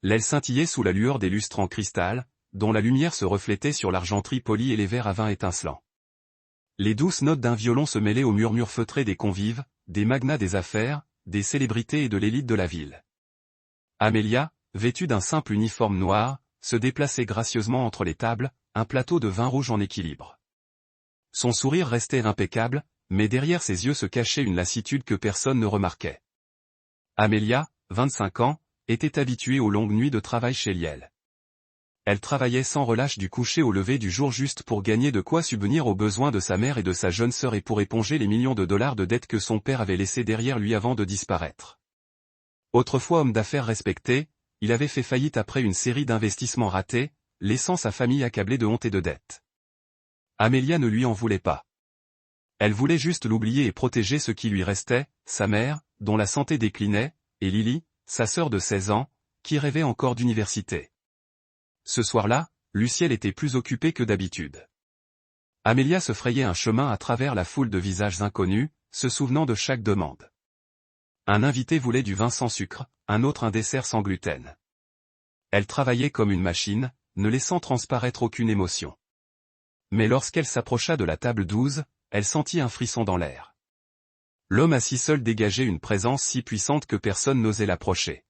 L'aile scintillait sous la lueur des lustres en cristal, dont la lumière se reflétait sur l'argenterie polie et les verres à vin étincelants. Les douces notes d'un violon se mêlaient aux murmures feutrés des convives, des magnats des affaires, des célébrités et de l'élite de la ville. Amelia, vêtue d'un simple uniforme noir, se déplaçait gracieusement entre les tables, un plateau de vin rouge en équilibre. Son sourire restait impeccable, mais derrière ses yeux se cachait une lassitude que personne ne remarquait. Amelia, 25 ans, était habituée aux longues nuits de travail chez Liel. Elle travaillait sans relâche du coucher au lever du jour juste pour gagner de quoi subvenir aux besoins de sa mère et de sa jeune sœur et pour éponger les millions de dollars de dettes que son père avait laissés derrière lui avant de disparaître. Autrefois homme d'affaires respecté, il avait fait faillite après une série d'investissements ratés, laissant sa famille accablée de honte et de dettes. Amelia ne lui en voulait pas. Elle voulait juste l'oublier et protéger ce qui lui restait, sa mère, dont la santé déclinait, et Lily, sa sœur de 16 ans, qui rêvait encore d'université. Ce soir-là, Luciel était plus occupé que d'habitude. Amelia se frayait un chemin à travers la foule de visages inconnus, se souvenant de chaque demande. Un invité voulait du vin sans sucre, un autre un dessert sans gluten. Elle travaillait comme une machine, ne laissant transparaître aucune émotion. Mais lorsqu'elle s'approcha de la table 12, elle sentit un frisson dans l'air. L'homme assis seul dégageait une présence si puissante que personne n'osait l'approcher.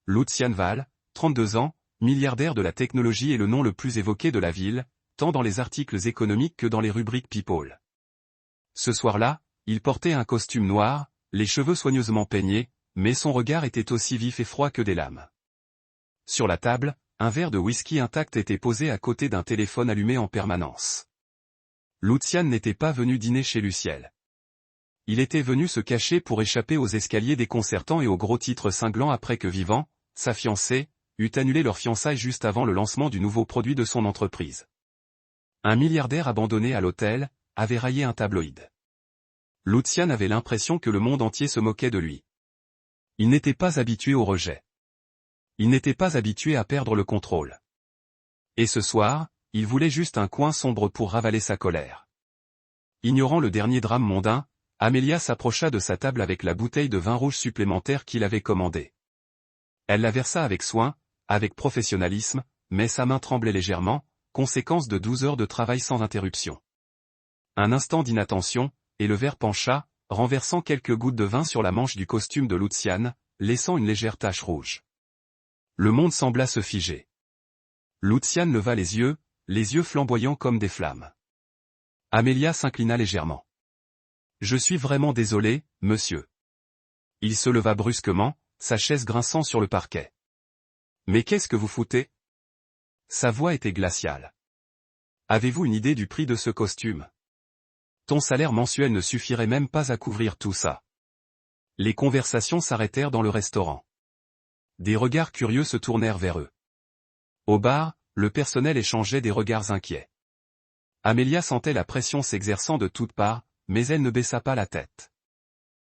Lucian Val, 32 ans, milliardaire de la technologie et le nom le plus évoqué de la ville, tant dans les articles économiques que dans les rubriques People. Ce soir-là, il portait un costume noir, les cheveux soigneusement peignés, mais son regard était aussi vif et froid que des lames. Sur la table, un verre de whisky intact était posé à côté d'un téléphone allumé en permanence. Lucian n'était pas venu dîner chez Luciel. Il était venu se cacher pour échapper aux escaliers déconcertants et aux gros titres cinglants après que Vivant, sa fiancée, eut annulé leur fiançailles juste avant le lancement du nouveau produit de son entreprise. Un milliardaire abandonné à l'hôtel, avait raillé un tabloïd. Lucian avait l'impression que le monde entier se moquait de lui. Il n'était pas habitué au rejet. Il n'était pas habitué à perdre le contrôle. Et ce soir, il voulait juste un coin sombre pour ravaler sa colère. Ignorant le dernier drame mondain, Amelia s'approcha de sa table avec la bouteille de vin rouge supplémentaire qu'il avait commandée. Elle la versa avec soin, avec professionnalisme, mais sa main tremblait légèrement, conséquence de 12 heures de travail sans interruption. Un instant d'inattention, et le verre pencha, renversant quelques gouttes de vin sur la manche du costume de Lucian, laissant une légère tache rouge. Le monde sembla se figer. Lucian leva les yeux flamboyants comme des flammes. Amelia s'inclina légèrement. « Je suis vraiment désolé, monsieur. » Il se leva brusquement, sa chaise grinçant sur le parquet. « Mais qu'est-ce que vous foutez ?» Sa voix était glaciale. « Avez-vous une idée du prix de ce costume ? Ton salaire mensuel ne suffirait même pas à couvrir tout ça. » Les conversations s'arrêtèrent dans le restaurant. Des regards curieux se tournèrent vers eux. Au bar, le personnel échangeait des regards inquiets. Amelia sentait la pression s'exerçant de toutes parts, mais elle ne baissa pas la tête.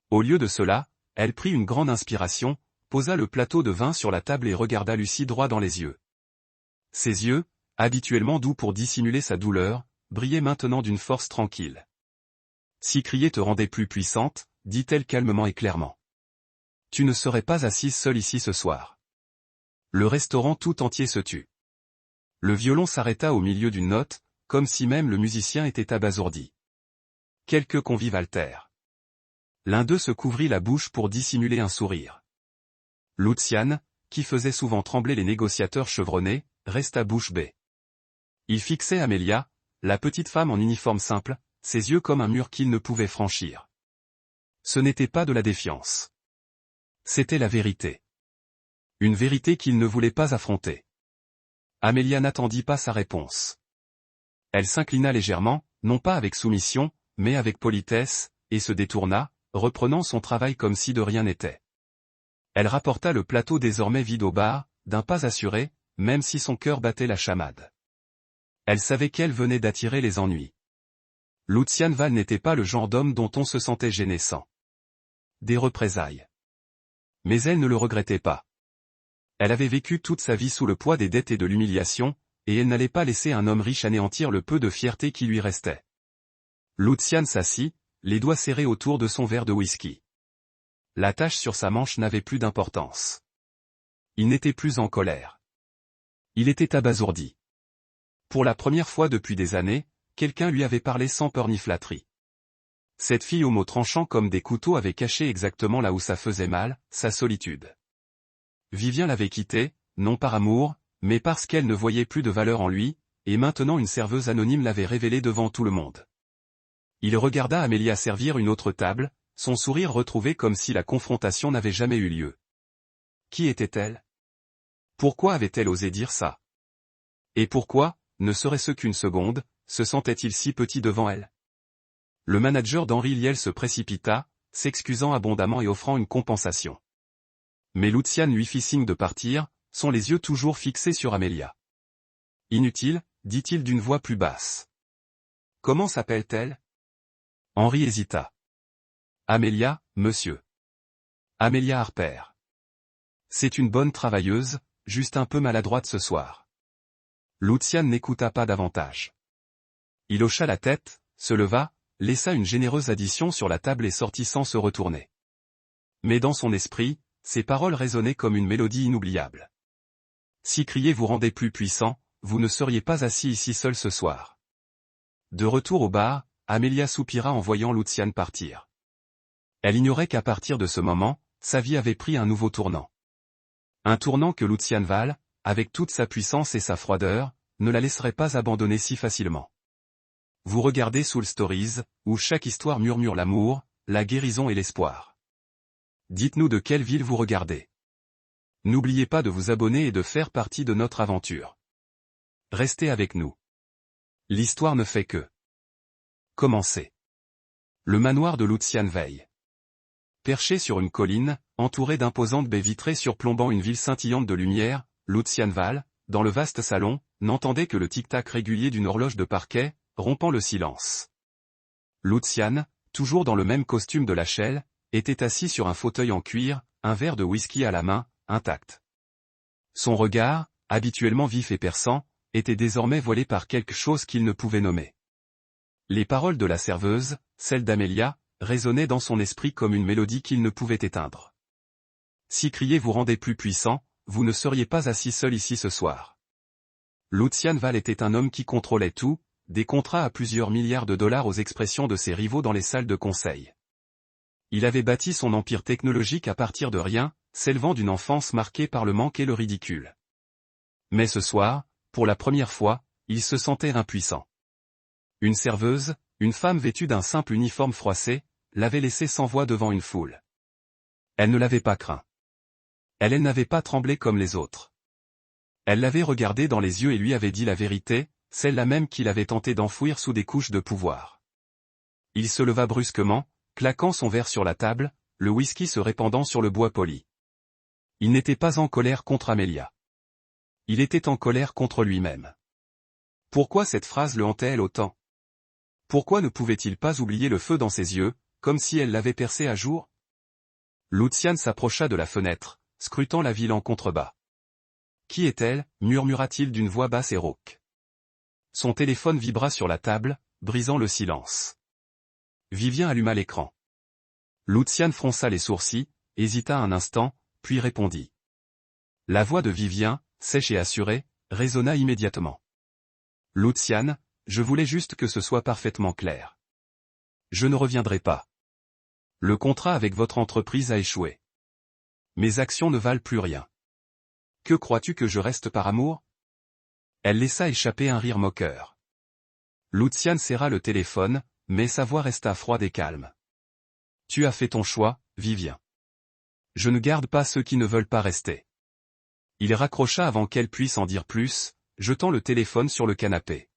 Au lieu de cela, elle prit une grande inspiration, posa le plateau de vin sur la table et regarda Lucie droit dans les yeux. Ses yeux, habituellement doux pour dissimuler sa douleur, brillaient maintenant d'une force tranquille. « Si crier te rendait plus puissante, dit-elle calmement et clairement. Tu ne serais pas assise seule ici ce soir. » Le restaurant tout entier se tut. Le violon s'arrêta au milieu d'une note, comme si même le musicien était abasourdi. Quelques convives haltèrent. L'un d'eux se couvrit la bouche pour dissimuler un sourire. Lucian, qui faisait souvent trembler les négociateurs chevronnés, resta bouche bée. Il fixait Amelia, la petite femme en uniforme simple, ses yeux comme un mur qu'il ne pouvait franchir. Ce n'était pas de la défiance. C'était la vérité. Une vérité qu'il ne voulait pas affronter. Amelia n'attendit pas sa réponse. Elle s'inclina légèrement, non pas avec soumission, mais avec politesse, et se détourna, reprenant son travail comme si de rien n'était. Elle rapporta le plateau désormais vide au bar, d'un pas assuré, même si son cœur battait la chamade. Elle savait qu'elle venait d'attirer les ennuis. Lucian Val n'était pas le genre d'homme dont on se sentait gêné sans des représailles. Mais elle ne le regrettait pas. Elle avait vécu toute sa vie sous le poids des dettes et de l'humiliation, et elle n'allait pas laisser un homme riche anéantir le peu de fierté qui lui restait. Lucian s'assit, les doigts serrés autour de son verre de whisky. La tache sur sa manche n'avait plus d'importance. Il n'était plus en colère. Il était abasourdi. Pour la première fois depuis des années, quelqu'un lui avait parlé sans peur ni flatterie. Cette fille aux mots tranchants comme des couteaux avait caché exactement là où ça faisait mal, sa solitude. Vivien l'avait quitté, non par amour, mais parce qu'elle ne voyait plus de valeur en lui, et maintenant une serveuse anonyme l'avait révélé devant tout le monde. Il regarda Amélia servir une autre table, son sourire retrouvé comme si la confrontation n'avait jamais eu lieu. Qui était-elle? Pourquoi avait-elle osé dire ça? Et pourquoi, ne serait-ce qu'une seconde, se sentait-il si petit devant elle? Le manager d'Henri Liel se précipita, s'excusant abondamment et offrant une compensation. Mais Luciane lui fit signe de partir, son les yeux toujours fixés sur Amélia. Inutile, dit-il d'une voix plus basse. Comment s'appelle-t-elle? Henri hésita. Amélia, monsieur. Amélia Harper. C'est une bonne travailleuse, juste un peu maladroite ce soir. Luciane n'écouta pas davantage. Il hocha la tête, se leva, laissa une généreuse addition sur la table et sortit sans se retourner. Mais dans son esprit, ces paroles résonnaient comme une mélodie inoubliable. Si crier vous rendait plus puissant, vous ne seriez pas assis ici seul ce soir. De retour au bar, Amélia soupira en voyant Luciane partir. Elle ignorait qu'à partir de ce moment, sa vie avait pris un nouveau tournant. Un tournant que Luciane Val, avec toute sa puissance et sa froideur, ne la laisserait pas abandonner si facilement. Vous regardez Soul Stories, où chaque histoire murmure l'amour, la guérison et l'espoir. Dites-nous de quelle ville vous regardez. N'oubliez pas de vous abonner et de faire partie de notre aventure. Restez avec nous. L'histoire ne fait que commencer. Le manoir de Luciane veille. Perché sur une colline, entouré d'imposantes baies vitrées surplombant une ville scintillante de lumière, Luciane Val, dans le vaste salon, n'entendait que le tic-tac régulier d'une horloge de parquet, rompant le silence. Luciane, toujours dans le même costume de la Shell, était assis sur un fauteuil en cuir, un verre de whisky à la main, intact. Son regard, habituellement vif et perçant, était désormais voilé par quelque chose qu'il ne pouvait nommer. Les paroles de la serveuse, celles d'Amélia, résonnaient dans son esprit comme une mélodie qu'il ne pouvait éteindre. Si crier vous rendait plus puissant, vous ne seriez pas assis seul ici ce soir. Luciane Val était un homme qui contrôlait tout, des contrats à plusieurs milliards de dollars aux expressions de ses rivaux dans les salles de conseil. Il avait bâti son empire technologique à partir de rien, s'élevant d'une enfance marquée par le manque et le ridicule. Mais ce soir, pour la première fois, il se sentait impuissant. Une serveuse, une femme vêtue d'un simple uniforme froissé, l'avait laissé sans voix devant une foule. Elle ne l'avait pas craint. Elle n'avait pas tremblé comme les autres. Elle l'avait regardé dans les yeux et lui avait dit la vérité, celle-là même qu'il avait tenté d'enfouir sous des couches de pouvoir. Il se leva brusquement, claquant son verre sur la table, le whisky se répandant sur le bois poli. Il n'était pas en colère contre Amélia. Il était en colère contre lui-même. Pourquoi cette phrase le hantait-elle autant? Pourquoi ne pouvait-il pas oublier le feu dans ses yeux, comme si elle l'avait percé à jour? Luciane s'approcha de la fenêtre, scrutant la ville en contrebas. Qui est-elle? Murmura-t-il d'une voix basse et rauque. Son téléphone vibra sur la table, brisant le silence. Vivien alluma l'écran. Luciane fronça les sourcils, hésita un instant, puis répondit. La voix de Vivien, sèche et assurée, résonna immédiatement. Luciane, je voulais juste que ce soit parfaitement clair. Je ne reviendrai pas. Le contrat avec votre entreprise a échoué. Mes actions ne valent plus rien. Que crois-tu que je reste par amour? Elle laissa échapper un rire moqueur. Luciane serra le téléphone, mais sa voix resta froide et calme. Tu as fait ton choix, Vivien. Je ne garde pas ceux qui ne veulent pas rester. Il raccrocha avant qu'elle puisse en dire plus, jetant le téléphone sur le canapé.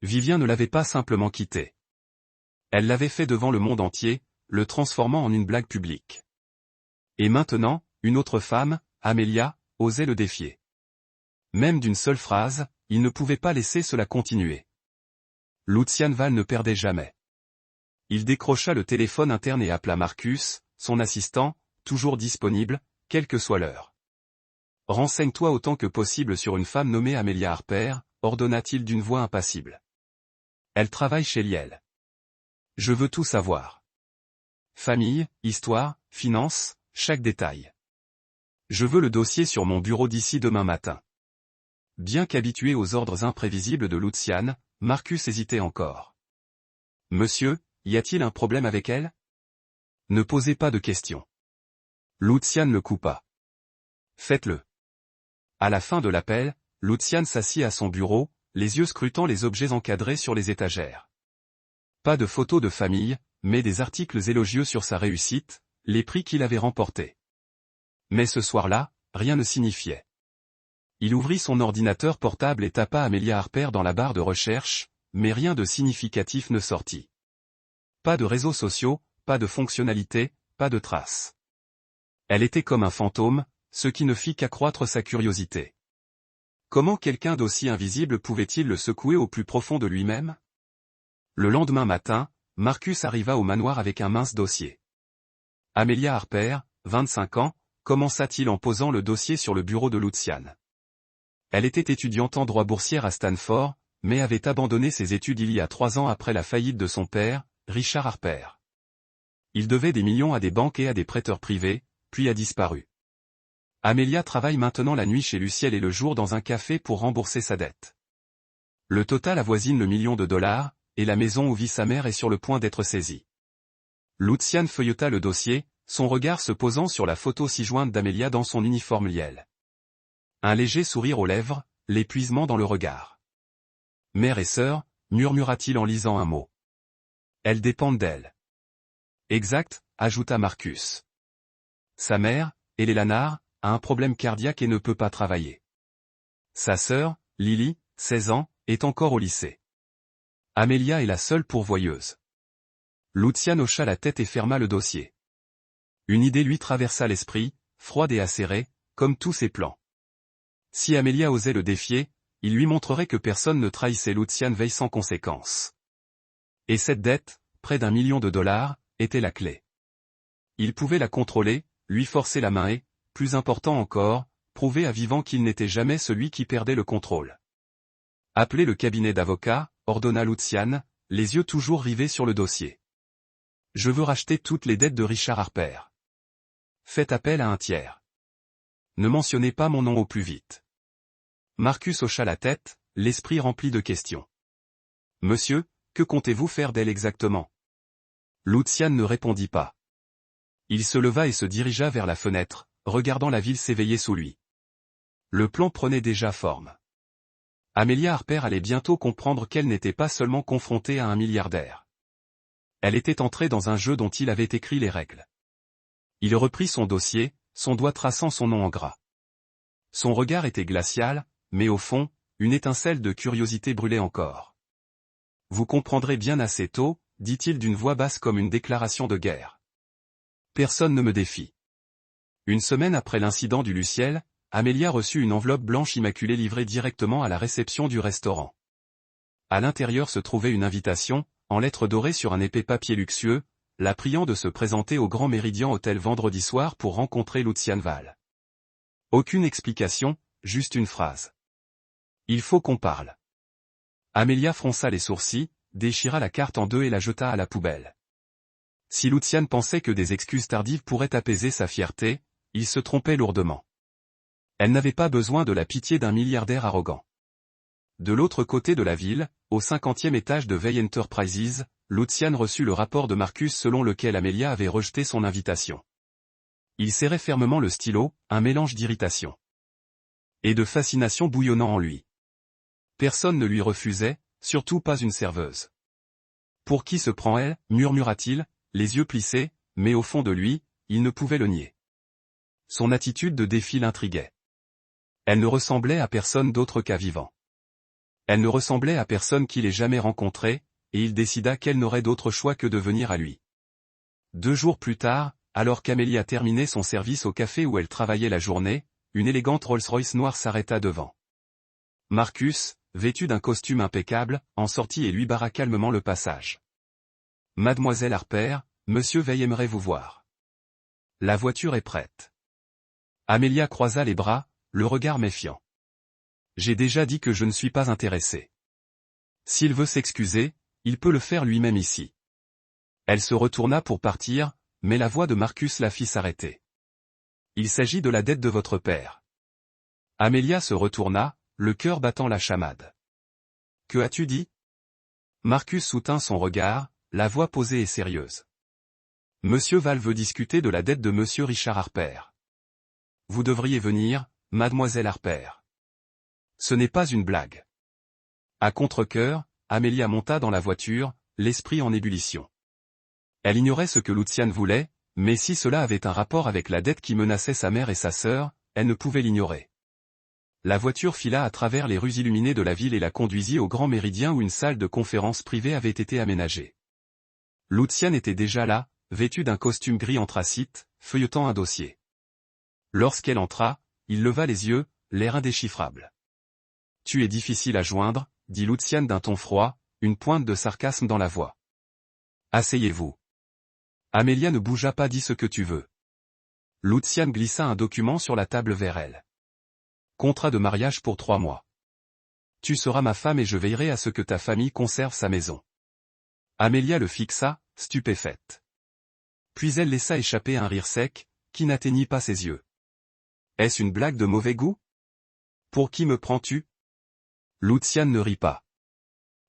Vivien ne l'avait pas simplement quitté. Elle l'avait fait devant le monde entier, le transformant en une blague publique. Et maintenant, une autre femme, Amélia, osait le défier. Même d'une seule phrase, il ne pouvait pas laisser cela continuer. Luciane Val ne perdait jamais. Il décrocha le téléphone interne et appela Marcus, son assistant, toujours disponible, quelle que soit l'heure. Renseigne-toi autant que possible sur une femme nommée Amélia Harper, ordonna-t-il d'une voix impassible. Elle travaille chez Liel. Je veux tout savoir. Famille, histoire, finances, chaque détail. Je veux le dossier sur mon bureau d'ici demain matin. Bien qu'habitué aux ordres imprévisibles de Luciane, Marcus hésitait encore. Monsieur, y a-t-il un problème avec elle? Ne posez pas de questions. Luciane le coupa. Faites-le. À la fin de l'appel, Luciane s'assit à son bureau, les yeux scrutant les objets encadrés sur les étagères. Pas de photos de famille, mais des articles élogieux sur sa réussite, les prix qu'il avait remportés. Mais ce soir-là, rien ne signifiait. Il ouvrit son ordinateur portable et tapa Amelia Harper dans la barre de recherche, mais rien de significatif ne sortit. Pas de réseaux sociaux, pas de fonctionnalités, pas de traces. Elle était comme un fantôme, ce qui ne fit qu'accroître sa curiosité. Comment quelqu'un d'aussi invisible pouvait-il le secouer au plus profond de lui-même? Le lendemain matin, Marcus arriva au manoir avec un mince dossier. Amelia Harper, 25 ans, commença-t-il en posant le dossier sur le bureau de Luciane. Elle était étudiante en droit boursière à Stanford, mais avait abandonné ses études il y a 3 ans après la faillite de son père, Richard Harper. Il devait des millions à des banques et à des prêteurs privés, puis a disparu. Amelia travaille maintenant la nuit chez Luciel et le jour dans un café pour rembourser sa dette. Le total avoisine le $1 million, et la maison où vit sa mère est sur le point d'être saisie. Luciane feuilleta le dossier, son regard se posant sur la photo ci-jointe d'Amelia dans son uniforme liel. Un léger sourire aux lèvres, l'épuisement dans le regard. Mère et sœur, murmura-t-il en lisant un mot. Elles dépendent d'elle. Exact, ajouta Marcus. Sa mère, Hélène Lanard, a un problème cardiaque et ne peut pas travailler. Sa sœur, Lily, 16 ans, est encore au lycée. Amelia est la seule pourvoyeuse. Luciane hocha la tête et ferma le dossier. Une idée lui traversa l'esprit, froide et acérée, comme tous ses plans. Si Amelia osait le défier, il lui montrerait que personne ne trahissait Luciane Veil sans conséquence. Et cette dette, près d'1 million, était la clé. Il pouvait la contrôler, lui forcer la main et, plus important encore, prouver à Vivant qu'il n'était jamais celui qui perdait le contrôle. Appelez le cabinet d'avocats, ordonna Luciane, les yeux toujours rivés sur le dossier. Je veux racheter toutes les dettes de Richard Harper. Faites appel à un tiers. Ne mentionnez pas mon nom au plus vite. Marcus hocha la tête, l'esprit rempli de questions. Monsieur, que comptez-vous faire d'elle exactement? Luciane ne répondit pas. Il se leva et se dirigea vers la fenêtre, regardant la ville s'éveiller sous lui. Le plan prenait déjà forme. Amelia Harper allait bientôt comprendre qu'elle n'était pas seulement confrontée à un milliardaire. Elle était entrée dans un jeu dont il avait écrit les règles. Il reprit son dossier, son doigt traçant son nom en gras. Son regard était glacial, mais au fond, une étincelle de curiosité brûlait encore. Vous comprendrez bien assez tôt, dit-il d'une voix basse comme une déclaration de guerre. Personne ne me défie. Une semaine après l'incident du Luciel, Amelia reçut une enveloppe blanche immaculée livrée directement à la réception du restaurant. À l'intérieur se trouvait une invitation, en lettres dorées sur un épais papier luxueux, la priant de se présenter au Grand Méridien Hotel vendredi soir pour rencontrer Luciane Val. Aucune explication, juste une phrase. Il faut qu'on parle. Amelia fronça les sourcils, déchira la carte en deux et la jeta à la poubelle. Si Luciane pensait que des excuses tardives pourraient apaiser sa fierté, il se trompait lourdement. Elle n'avait pas besoin de la pitié d'un milliardaire arrogant. De l'autre côté de la ville, au 50e étage de Veil Enterprises, Luciane reçut le rapport de Marcus selon lequel Amelia avait rejeté son invitation. Il serrait fermement le stylo, un mélange d'irritation et de fascination bouillonnant en lui. Personne ne lui refusait, surtout pas une serveuse. Pour qui se prend elle, murmura-t-il, les yeux plissés, mais au fond de lui, il ne pouvait le nier. Son attitude de défi l'intriguait. Elle ne ressemblait à personne d'autre qu'à Vivant. Elle ne ressemblait à personne qu'il ait jamais rencontré, et il décida qu'elle n'aurait d'autre choix que de venir à lui. 2 jours plus tard, alors qu'Amelia terminait son service au café où elle travaillait la journée, une élégante Rolls-Royce noire s'arrêta devant. Marcus, vêtu d'un costume impeccable, en sortit et lui barra calmement le passage. Mademoiselle Harper, monsieur Veil aimerait vous voir. La voiture est prête. Amelia croisa les bras, le regard méfiant. J'ai déjà dit que je ne suis pas intéressée. S'il veut s'excuser, il peut le faire lui-même ici. Elle se retourna pour partir, mais la voix de Marcus la fit s'arrêter. Il s'agit de la dette de votre père. Amelia se retourna, le cœur battant la chamade. Que as-tu dit? Marcus soutint son regard, la voix posée et sérieuse. Monsieur Val veut discuter de la dette de monsieur Richard Harper. Vous devriez venir, mademoiselle Harper. Ce n'est pas une blague. À contre-cœur, Amelia monta dans la voiture, l'esprit en ébullition. Elle ignorait ce que Luciane voulait, mais si cela avait un rapport avec la dette qui menaçait sa mère et sa sœur, elle ne pouvait l'ignorer. La voiture fila à travers les rues illuminées de la ville et la conduisit au Grand Méridien où une salle de conférence privée avait été aménagée. Luciane était déjà là, vêtue d'un costume gris anthracite, feuilletant un dossier. Lorsqu'elle entra, il leva les yeux, l'air indéchiffrable. « Tu es difficile à joindre », dit Luciane d'un ton froid, une pointe de sarcasme dans la voix. « Asseyez-vous. » Amelia ne bougea pas. « Dis ce que tu veux. » Luciane glissa un document sur la table vers elle. « Contrat de mariage pour 3 mois. Tu seras ma femme et je veillerai à ce que ta famille conserve sa maison. » Amelia le fixa, stupéfaite. Puis elle laissa échapper un rire sec, qui n'atteignit pas ses yeux. « Est-ce une blague de mauvais goût? Pour qui me prends-tu? » Luciane ne rit pas.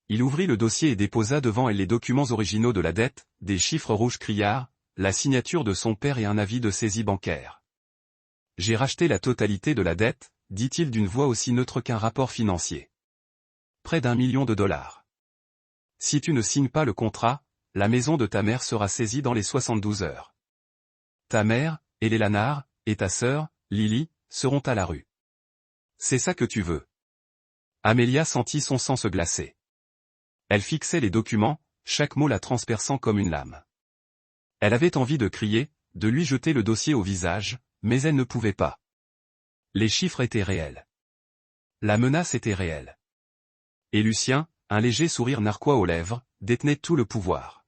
Il ouvrit le dossier et déposa devant elle les documents originaux de la dette, des chiffres rouges criards, la signature de son père et un avis de saisie bancaire. « J'ai racheté la totalité de la dette, » dit-il d'une voix aussi neutre qu'un rapport financier. « Près d'1 million de dollars. Si tu ne signes pas le contrat, la maison de ta mère sera saisie dans les 72 heures. Ta mère, Hélène Lanard, et ta sœur, Lily, seront à la rue. C'est ça que tu veux. » Amelia sentit son sang se glacer. Elle fixait les documents, chaque mot la transperçant comme une lame. Elle avait envie de crier, de lui jeter le dossier au visage, mais elle ne pouvait pas. Les chiffres étaient réels. La menace était réelle. Et Lucien, un léger sourire narquois aux lèvres, détenait tout le pouvoir.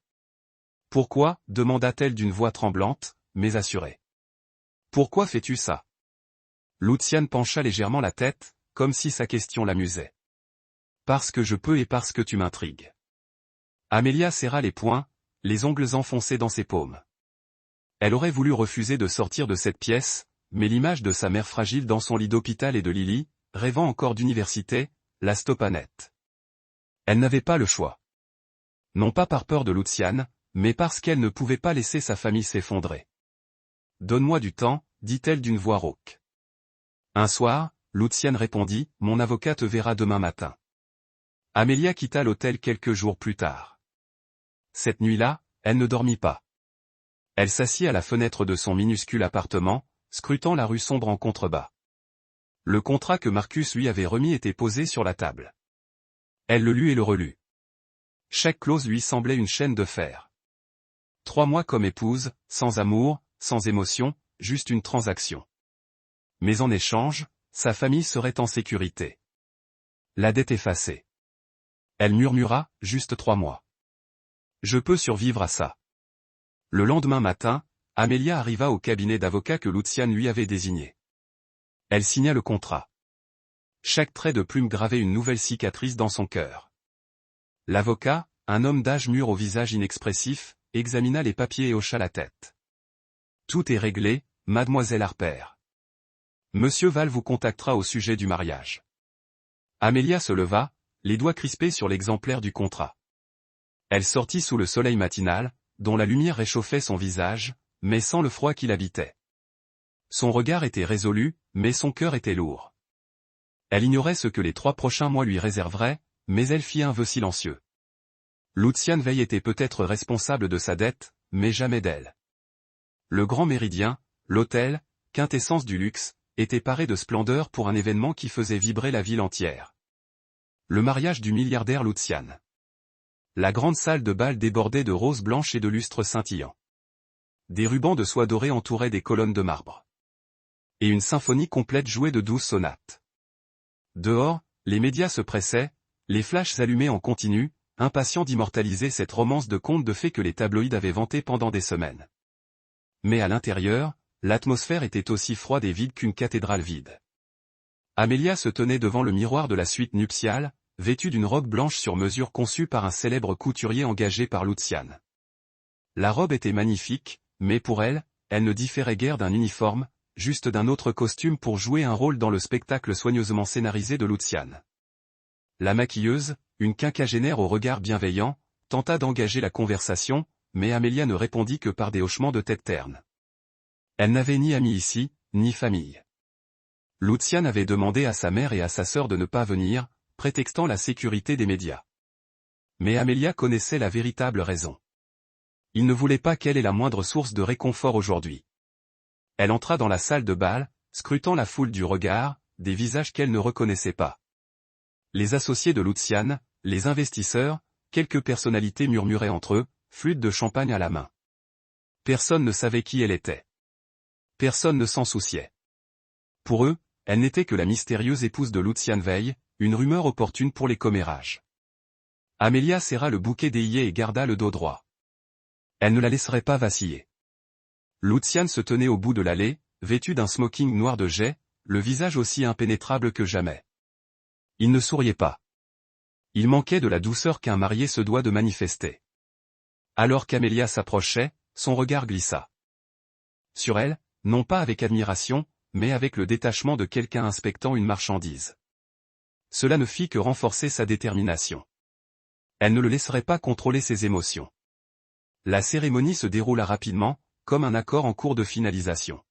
« Pourquoi » demanda-t-elle d'une voix tremblante, mais assurée. « Pourquoi fais-tu ça » Luciane pencha légèrement la tête, comme si sa question l'amusait. « Parce que je peux et parce que tu m'intrigues. » Amelia serra les poings, les ongles enfoncés dans ses paumes. Elle aurait voulu refuser de sortir de cette pièce, mais l'image de sa mère fragile dans son lit d'hôpital et de Lily, rêvant encore d'université, la stoppa net. Elle n'avait pas le choix. Non pas par peur de Luciane, mais parce qu'elle ne pouvait pas laisser sa famille s'effondrer. « Donne-moi du temps, » dit-elle d'une voix rauque. Un soir, Luciane répondit, « Mon avocat te verra demain matin. » Amelia quitta l'hôtel quelques jours plus tard. Cette nuit-là, elle ne dormit pas. Elle s'assit à la fenêtre de son minuscule appartement, scrutant la rue sombre en contrebas. Le contrat que Marcus lui avait remis était posé sur la table. Elle le lut et le relut. Chaque clause lui semblait une chaîne de fer. 3 mois comme épouse, sans amour, sans émotion, juste une transaction. Mais en échange, sa famille serait en sécurité. La dette effacée. Elle murmura, juste 3 mois. Je peux survivre à ça. Le lendemain matin, Amelia arriva au cabinet d'avocat que Luciane lui avait désigné. Elle signa le contrat. Chaque trait de plume gravait une nouvelle cicatrice dans son cœur. L'avocat, un homme d'âge mûr au visage inexpressif, examina les papiers et hocha la tête. Tout est réglé, mademoiselle Harper. Monsieur Val vous contactera au sujet du mariage. Amelia se leva, les doigts crispés sur l'exemplaire du contrat. Elle sortit sous le soleil matinal, dont la lumière réchauffait son visage, mais sans le froid qui l'habitait. Son regard était résolu, mais son cœur était lourd. Elle ignorait ce que les 3 prochains mois lui réserveraient, mais elle fit un vœu silencieux. Luciane Veil était peut-être responsable de sa dette, mais jamais d'elle. Le Grand Méridien, l'hôtel, quintessence du luxe, était paré de splendeur pour un événement qui faisait vibrer la ville entière. Le mariage du milliardaire Luciane. La grande salle de bal débordait de roses blanches et de lustres scintillants. Des rubans de soie dorée entouraient des colonnes de marbre. Et une symphonie complète jouait de douces sonates. Dehors, les médias se pressaient, les flashs allumés en continu, impatients d'immortaliser cette romance de conte de fées que les tabloïds avaient vantée pendant des semaines. Mais à l'intérieur, l'atmosphère était aussi froide et vide qu'une cathédrale vide. Amelia se tenait devant le miroir de la suite nuptiale, vêtue d'une robe blanche sur mesure conçue par un célèbre couturier engagé par Luciane. La robe était magnifique, mais pour elle, elle ne différait guère d'un uniforme, juste d'un autre costume pour jouer un rôle dans le spectacle soigneusement scénarisé de Luciane. La maquilleuse, une quinquagénaire au regard bienveillant, tenta d'engager la conversation, mais Amelia ne répondit que par des hochements de tête ternes. Elle n'avait ni amis ici, ni famille. Luciane avait demandé à sa mère et à sa sœur de ne pas venir, prétextant la sécurité des médias. Mais Amelia connaissait la véritable raison. Il ne voulait pas qu'elle ait la moindre source de réconfort aujourd'hui. Elle entra dans la salle de bal, scrutant la foule du regard, des visages qu'elle ne reconnaissait pas. Les associés de Luciane, les investisseurs, quelques personnalités murmuraient entre eux, flûte de champagne à la main. Personne ne savait qui elle était. Personne ne s'en souciait. Pour eux, elle n'était que la mystérieuse épouse de Luciane Veil, une rumeur opportune pour les commérages. Amelia serra le bouquet d'éillets et garda le dos droit. Elle ne la laisserait pas vaciller. Luciane se tenait au bout de l'allée, vêtue d'un smoking noir de jais, le visage aussi impénétrable que jamais. Il ne souriait pas. Il manquait de la douceur qu'un marié se doit de manifester. Alors qu'Amelia s'approchait, son regard glissa. Sur elle, non pas avec admiration, mais avec le détachement de quelqu'un inspectant une marchandise. Cela ne fit que renforcer sa détermination. Elle ne le laisserait pas contrôler ses émotions. La cérémonie se déroula rapidement, comme un accord en cours de finalisation.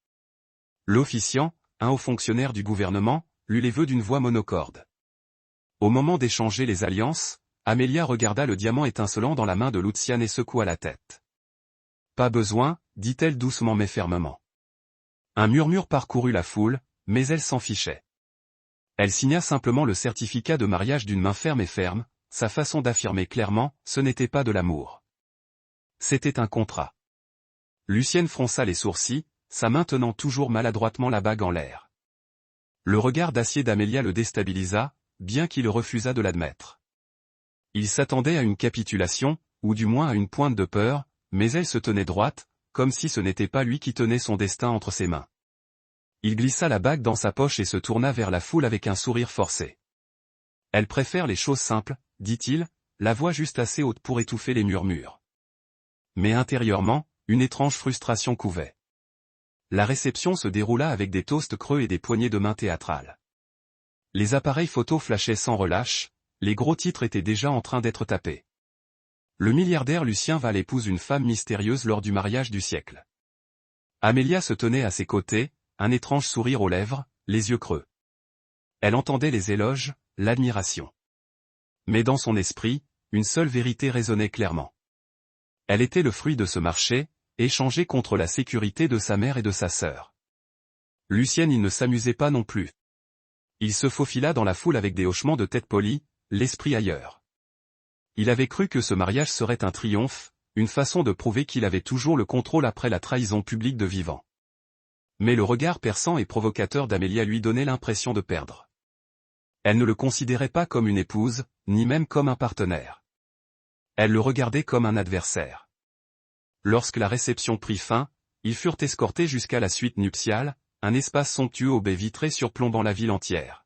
L'officiant, un haut fonctionnaire du gouvernement, lut les vœux d'une voix monocorde. Au moment d'échanger les alliances, Amelia regarda le diamant étincelant dans la main de Luciane et secoua la tête. « Pas besoin, dit-elle doucement mais fermement. » Un murmure parcourut la foule, mais elle s'en fichait. Elle signa simplement le certificat de mariage d'une main ferme et ferme, sa façon d'affirmer clairement, ce n'était pas de l'amour. C'était un contrat. Lucienne fronça les sourcils, sa main tenant toujours maladroitement la bague en l'air. Le regard d'acier d'Amelia le déstabilisa, bien qu'il refusât de l'admettre. Il s'attendait à une capitulation, ou du moins à une pointe de peur, mais elle se tenait droite, comme si ce n'était pas lui qui tenait son destin entre ses mains. Il glissa la bague dans sa poche et se tourna vers la foule avec un sourire forcé. « Elle préfère les choses simples, dit-il, la voix juste assez haute pour étouffer les murmures. Mais intérieurement, une étrange frustration couvait. La réception se déroula avec des toasts creux et des poignées de main théâtrales. Les appareils photo flashaient sans relâche, les gros titres étaient déjà en train d'être tapés. Le milliardaire Lucien Val épouse une femme mystérieuse lors du mariage du siècle. Amelia se tenait à ses côtés, un étrange sourire aux lèvres, les yeux creux. Elle entendait les éloges, l'admiration. Mais dans son esprit, une seule vérité résonnait clairement. Elle était le fruit de ce marché, échangé contre la sécurité de sa mère et de sa sœur. Lucienne il ne s'amusait pas non plus. Il se faufila dans la foule avec des hochements de tête polis, l'esprit ailleurs. Il avait cru que ce mariage serait un triomphe, une façon de prouver qu'il avait toujours le contrôle après la trahison publique de Vivant. Mais le regard perçant et provocateur d'Amelia lui donnait l'impression de perdre. Elle ne le considérait pas comme une épouse, ni même comme un partenaire. Elle le regardait comme un adversaire. Lorsque la réception prit fin, ils furent escortés jusqu'à la suite nuptiale, un espace somptueux aux baies vitrées surplombant la ville entière.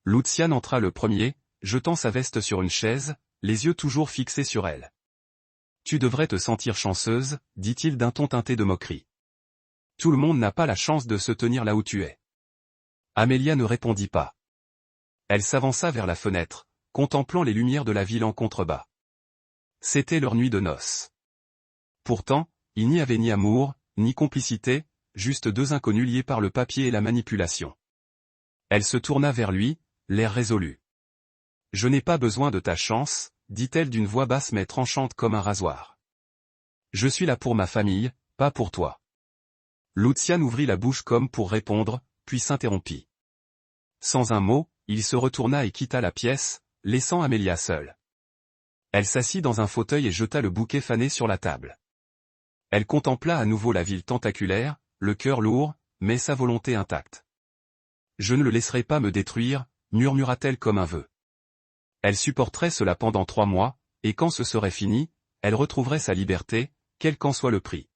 Luciane entra le premier, jetant sa veste sur une chaise, les yeux toujours fixés sur elle. « Tu devrais te sentir chanceuse, dit-il d'un ton teinté de moquerie. Tout le monde n'a pas la chance de se tenir là où tu es. » Amelia ne répondit pas. Elle s'avança vers la fenêtre, contemplant les lumières de la ville en contrebas. C'était leur nuit de noces. Pourtant, il n'y avait ni amour, ni complicité, juste deux inconnus liés par le papier et la manipulation. Elle se tourna vers lui, l'air résolu. « Je n'ai pas besoin de ta chance, dit-elle d'une voix basse mais tranchante comme un rasoir. Je suis là pour ma famille, pas pour toi. » Luciane ouvrit la bouche comme pour répondre, puis s'interrompit. Sans un mot, il se retourna et quitta la pièce, laissant Amelia seule. Elle s'assit dans un fauteuil et jeta le bouquet fané sur la table. Elle contempla à nouveau la ville tentaculaire, le cœur lourd, mais sa volonté intacte. « Je ne le laisserai pas me détruire, murmura-t-elle comme un vœu. Elle supporterait cela pendant 3 mois, et quand ce serait fini, elle retrouverait sa liberté, quel qu'en soit le prix.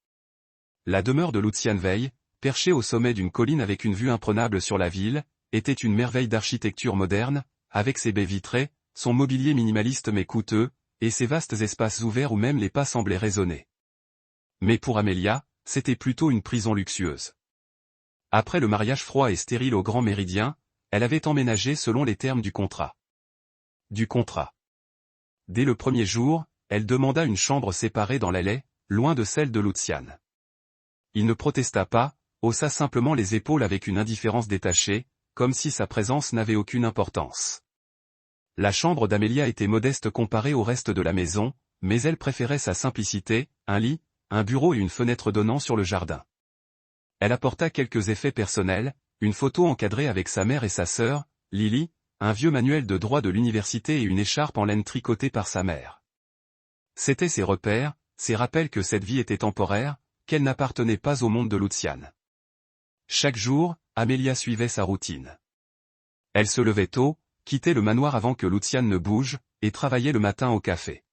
La demeure de Luciane Veil, perchée au sommet d'une colline avec une vue imprenable sur la ville, était une merveille d'architecture moderne, avec ses baies vitrées, son mobilier minimaliste mais coûteux, et ses vastes espaces ouverts où même les pas semblaient résonner. Mais pour Amelia, c'était plutôt une prison luxueuse. Après le mariage froid et stérile au Grand Méridien, elle avait emménagé selon les termes du contrat. Dès le premier jour, elle demanda une chambre séparée dans l'allée, loin de celle de Lucian. Il ne protesta pas, haussa simplement les épaules avec une indifférence détachée, comme si sa présence n'avait aucune importance. La chambre d'Amelia était modeste comparée au reste de la maison, mais elle préférait sa simplicité, un lit, un bureau et une fenêtre donnant sur le jardin. Elle apporta quelques effets personnels, une photo encadrée avec sa mère et sa sœur, Lily, un vieux manuel de droit de l'université et une écharpe en laine tricotée par sa mère. C'étaient ses repères, ses rappels que cette vie était temporaire, qu'elle n'appartenait pas au monde de Lucian. Chaque jour, Amelia suivait sa routine. Elle se levait tôt, quittait le manoir avant que Lucian ne bouge, et travaillait le matin au café.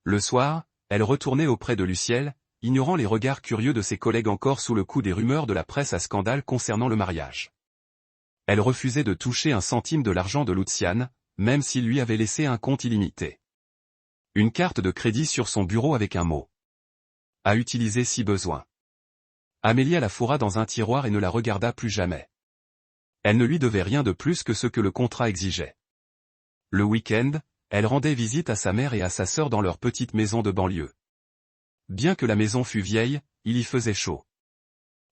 Le soir, elle retournait auprès de Luciel, ignorant les regards curieux de ses collègues encore sous le coup des rumeurs de la presse à scandale concernant le mariage. Elle refusait de toucher un centime de l'argent de Lucian, même s'il lui avait laissé un compte illimité. Une carte de crédit sur son bureau avec un mot. À utiliser si besoin. Amelia la fourra dans un tiroir et ne la regarda plus jamais. Elle ne lui devait rien de plus que ce que le contrat exigeait. Le week-end, elle rendait visite à sa mère et à sa sœur dans leur petite maison de banlieue. Bien que la maison fût vieille, il y faisait chaud.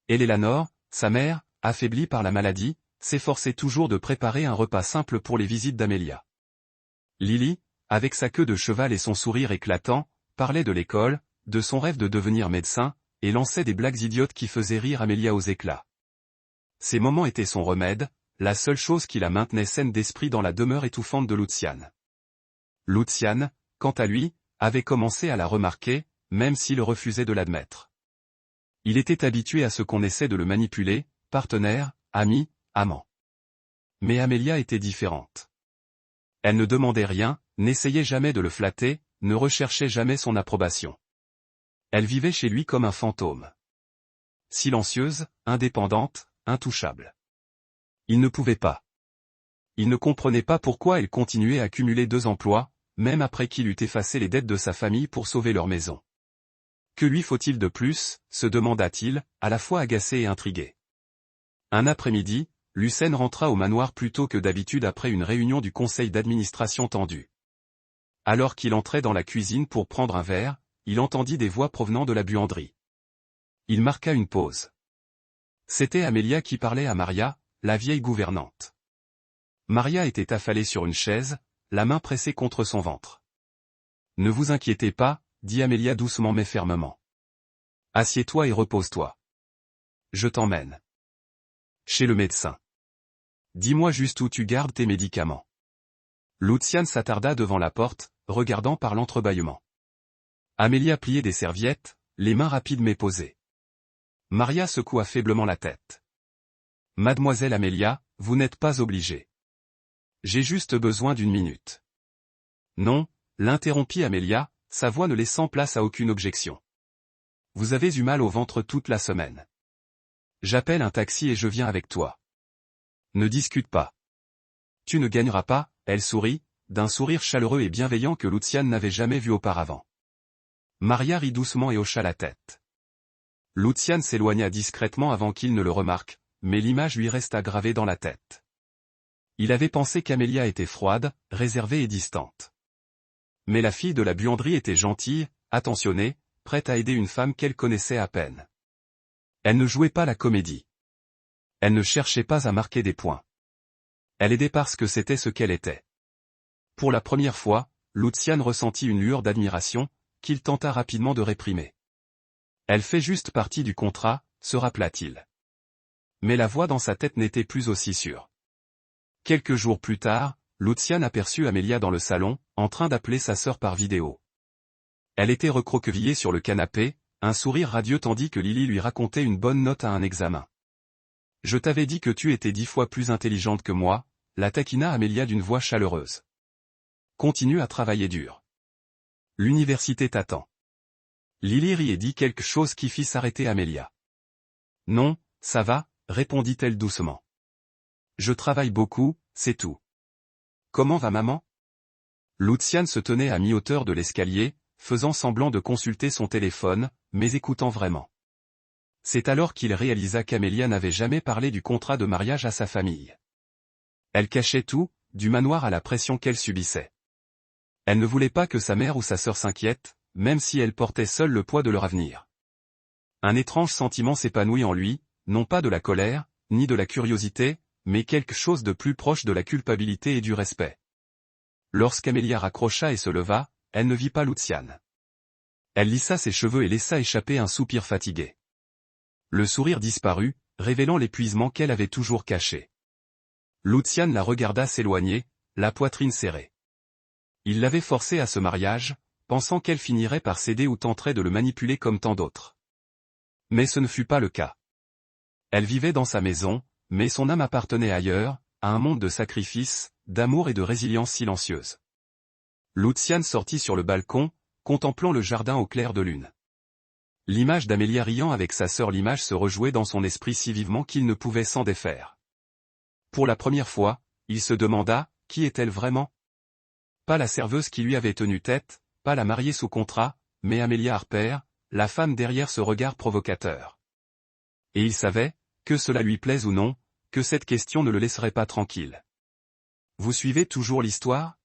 Eleanor, sa mère, affaiblie par la maladie, s'efforçait toujours de préparer un repas simple pour les visites d'Amelia. Lily, avec sa queue de cheval et son sourire éclatant, parlait de l'école, de son rêve de devenir médecin, et lançait des blagues idiotes qui faisaient rire Amelia aux éclats. Ces moments étaient son remède, la seule chose qui la maintenait saine d'esprit dans la demeure étouffante de Lucian. Lucian, quant à lui, avait commencé à la remarquer, même s'il refusait de l'admettre. Il était habitué à ce qu'on essaie de le manipuler, partenaire, ami, amant. Mais Amelia était différente. Elle ne demandait rien, n'essayait jamais de le flatter, ne recherchait jamais son approbation. Elle vivait chez lui comme un fantôme. Silencieuse, indépendante, intouchable. Il ne pouvait pas. Il ne comprenait pas pourquoi elle continuait à cumuler 2 emplois, même après qu'il eût effacé les dettes de sa famille pour sauver leur maison. Que lui faut-il de plus, se demanda-t-il, à la fois agacé et intrigué. Un après-midi, Lucène rentra au manoir plus tôt que d'habitude après une réunion du conseil d'administration tendue. Alors qu'il entrait dans la cuisine pour prendre un verre, il entendit des voix provenant de la buanderie. Il marqua une pause. C'était Amelia qui parlait à Maria, la vieille gouvernante. Maria était affalée sur une chaise, la main pressée contre son ventre. « Ne vous inquiétez pas, » dit Amelia doucement mais fermement. « Assieds-toi et repose-toi. Je t'emmène. Chez le médecin. Dis-moi juste où tu gardes tes médicaments. » Lucian s'attarda devant la porte, regardant par l'entrebâillement. Amelia pliait des serviettes, les mains rapides mais posées. Maria secoua faiblement la tête. « Mademoiselle Amelia, vous n'êtes pas obligée. J'ai juste besoin d'1 minute. » Non, l'interrompit Amelia, sa voix ne laissant place à aucune objection. « Vous avez eu mal au ventre toute la semaine. J'appelle un taxi et je viens avec toi. Ne discute pas. Tu ne gagneras pas, » elle sourit, d'un sourire chaleureux et bienveillant que Lucian n'avait jamais vu auparavant. Maria rit doucement et hocha la tête. Lucian s'éloigna discrètement avant qu'il ne le remarque, mais l'image lui resta gravée dans la tête. Il avait pensé qu'Amelia était froide, réservée et distante. Mais la fille de la buanderie était gentille, attentionnée, prête à aider une femme qu'elle connaissait à peine. Elle ne jouait pas la comédie. Elle ne cherchait pas à marquer des points. Elle aidait parce que c'était ce qu'elle était. Pour la première fois, Lucian ressentit une lueur d'admiration, qu'il tenta rapidement de réprimer. Elle fait juste partie du contrat, se rappela-t-il. Mais la voix dans sa tête n'était plus aussi sûre. Quelques jours plus tard, Lucian aperçut Amelia dans le salon, en train d'appeler sa sœur par vidéo. Elle était recroquevillée sur le canapé, un sourire radieux tandis que Lily lui racontait une bonne note à un examen. « Je t'avais dit que tu étais 10 fois plus intelligente que moi », la taquina Amelia d'une voix chaleureuse. « Continue à travailler dur. L'université t'attend. » Lily rit et dit quelque chose qui fit s'arrêter Amelia. « Non, ça va, » répondit-elle doucement. « Je travaille beaucoup, c'est tout. Comment va maman ?» Lucian se tenait à mi-hauteur de l'escalier, faisant semblant de consulter son téléphone, mais écoutant vraiment. C'est alors qu'il réalisa qu'Amelia n'avait jamais parlé du contrat de mariage à sa famille. Elle cachait tout, du manoir à la pression qu'elle subissait. Elle ne voulait pas que sa mère ou sa sœur s'inquiètent, même si elle portait seule le poids de leur avenir. Un étrange sentiment s'épanouit en lui, non pas de la colère, ni de la curiosité, mais quelque chose de plus proche de la culpabilité et du respect. Lorsqu'Amelia raccrocha et se leva, elle ne vit pas Luciane. Elle lissa ses cheveux et laissa échapper un soupir fatigué. Le sourire disparut, révélant l'épuisement qu'elle avait toujours caché. Luciane la regarda s'éloigner, la poitrine serrée. Il l'avait forcée à ce mariage, pensant qu'elle finirait par céder ou tenterait de le manipuler comme tant d'autres. Mais ce ne fut pas le cas. Elle vivait dans sa maison, mais son âme appartenait ailleurs, à un monde de sacrifices, d'amour et de résilience silencieuse. Luciane sortit sur le balcon, contemplant le jardin au clair de lune. L'image d'Amelia riant avec sa sœur, l'image se rejouait dans son esprit si vivement qu'il ne pouvait s'en défaire. Pour la première fois, il se demanda, qui est-elle vraiment? Pas la serveuse qui lui avait tenu tête, pas la mariée sous contrat, mais Amelia Harper, la femme derrière ce regard provocateur. Et il savait, que cela lui plaise ou non, que cette question ne le laisserait pas tranquille. Vous suivez toujours l'histoire?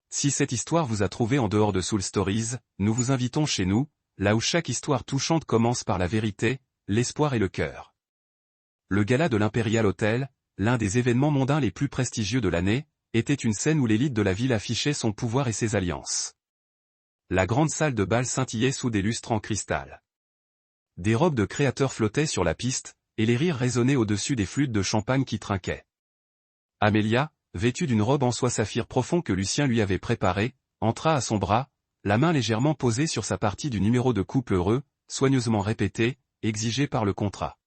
Si cette histoire vous a trouvé en dehors de Soul Stories, nous vous invitons chez nous, là où chaque histoire touchante commence par la vérité, l'espoir et le cœur. Le gala de l'Imperial Hotel, l'un des événements mondains les plus prestigieux de l'année, était une scène où l'élite de la ville affichait son pouvoir et ses alliances. La grande salle de bal scintillait sous des lustres en cristal. Des robes de créateurs flottaient sur la piste, et les rires résonnaient au-dessus des flûtes de champagne qui trinquaient. Amelia, vêtue d'une robe en soie saphir profond que Lucien lui avait préparée, entra à son bras, la main légèrement posée sur sa partie du numéro de couple heureux, soigneusement répété, exigé par le contrat.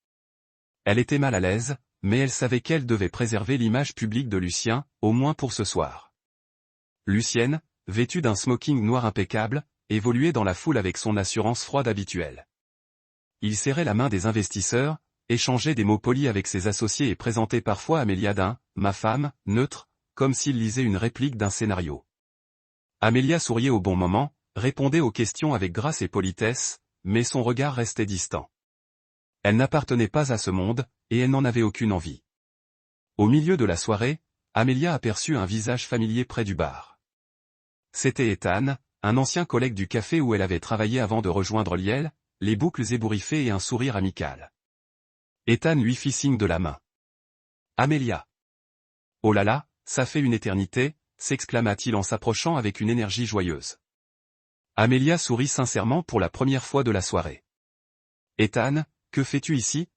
Elle était mal à l'aise, mais elle savait qu'elle devait préserver l'image publique de Lucien, au moins pour ce soir. Lucienne, vêtue d'un smoking noir impeccable, évoluait dans la foule avec son assurance froide habituelle. Il serrait la main des investisseurs, échangeait des mots polis avec ses associés et présentait parfois Amelia d'un « ma femme » neutre, comme s'il lisait une réplique d'un scénario. Amelia souriait au bon moment, répondait aux questions avec grâce et politesse, mais son regard restait distant. Elle n'appartenait pas à ce monde, et elle n'en avait aucune envie. Au milieu de la soirée, Amelia aperçut un visage familier près du bar. C'était Ethan, un ancien collègue du café où elle avait travaillé avant de rejoindre Liel, les boucles ébouriffées et un sourire amical. Ethan lui fit signe de la main. « Amelia. »« Oh là là, ça fait une éternité », s'exclama-t-il en s'approchant avec une énergie joyeuse. Amelia sourit sincèrement pour la première fois de la soirée. « Ethan, que fais-tu ici ?»«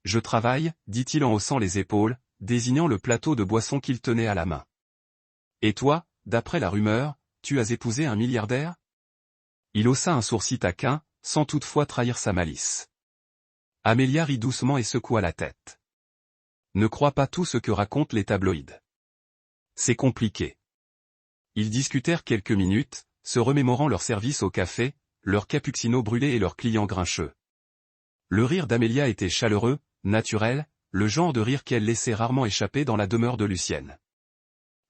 Je travaille, » dit-il en haussant les épaules, désignant le plateau de boissons qu'il tenait à la main. « Et toi, d'après la rumeur, tu as épousé un milliardaire ?» Il haussa un sourcil taquin, sans toutefois trahir sa malice. Amelia rit doucement et secoua la tête. « Ne crois pas tout ce que racontent les tabloïds. C'est compliqué. » Ils discutèrent quelques minutes, se remémorant leur service au café, leur cappuccino brûlé et leurs clients grincheux. Le rire d'Amelia était chaleureux, naturel, le genre de rire qu'elle laissait rarement échapper dans la demeure de Lucienne.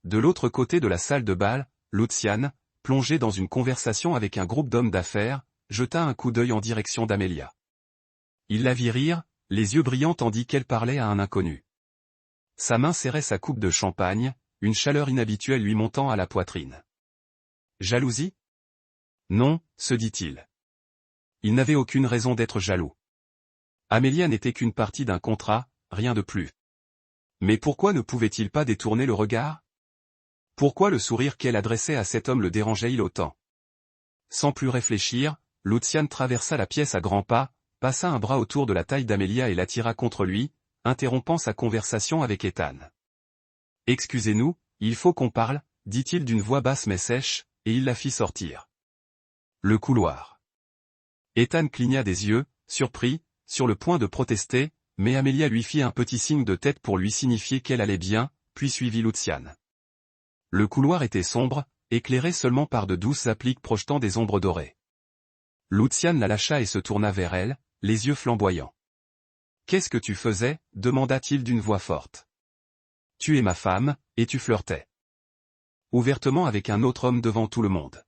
De l'autre côté de la salle de bal, Luciane, plongée dans une conversation avec un groupe d'hommes d'affaires, jeta un coup d'œil en direction d'Amelia. Il la vit rire, les yeux brillants tandis qu'elle parlait à un inconnu. Sa main serrait sa coupe de champagne, une chaleur inhabituelle lui montant à la poitrine. Jalousie? Non, se dit-il. Il n'avait aucune raison d'être jaloux. Amelia n'était qu'une partie d'un contrat, rien de plus. Mais pourquoi ne pouvait-il pas détourner le regard? Pourquoi le sourire qu'elle adressait à cet homme le dérangeait-il autant? Sans plus réfléchir, Luciane traversa la pièce à grands pas, passa un bras autour de la taille d'Amelia et l'attira contre lui, interrompant sa conversation avec Ethan. « Excusez-nous, il faut qu'on parle, » dit-il d'une voix basse mais sèche, et il la fit sortir. Le couloir. Ethan cligna des yeux, surpris, sur le point de protester, mais Amelia lui fit un petit signe de tête pour lui signifier qu'elle allait bien, puis suivit Luciane. Le couloir était sombre, éclairé seulement par de douces appliques projetant des ombres dorées. Luciane la lâcha et se tourna vers elle, les yeux flamboyants. « Qu'est-ce que tu faisais » demanda-t-il d'une voix forte. « Tu es ma femme, et tu flirtais. Ouvertement avec un autre homme devant tout le monde.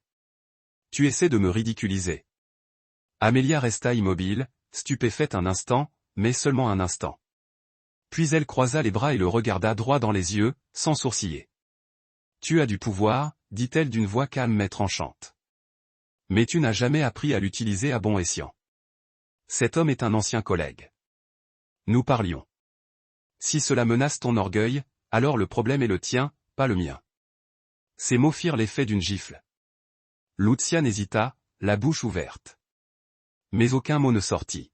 Tu essaies de me ridiculiser. » Amelia resta immobile, stupéfaite un instant, mais seulement un instant. Puis elle croisa les bras et le regarda droit dans les yeux, sans sourciller. « Tu as du pouvoir, dit-elle d'une voix calme mais tranchante. Mais tu n'as jamais appris à l'utiliser à bon escient. Cet homme est un ancien collègue. Nous parlions. Si cela menace ton orgueil, alors le problème est le tien, pas le mien. » Ces mots firent l'effet d'une gifle. Luciane hésita, la bouche ouverte. Mais aucun mot ne sortit.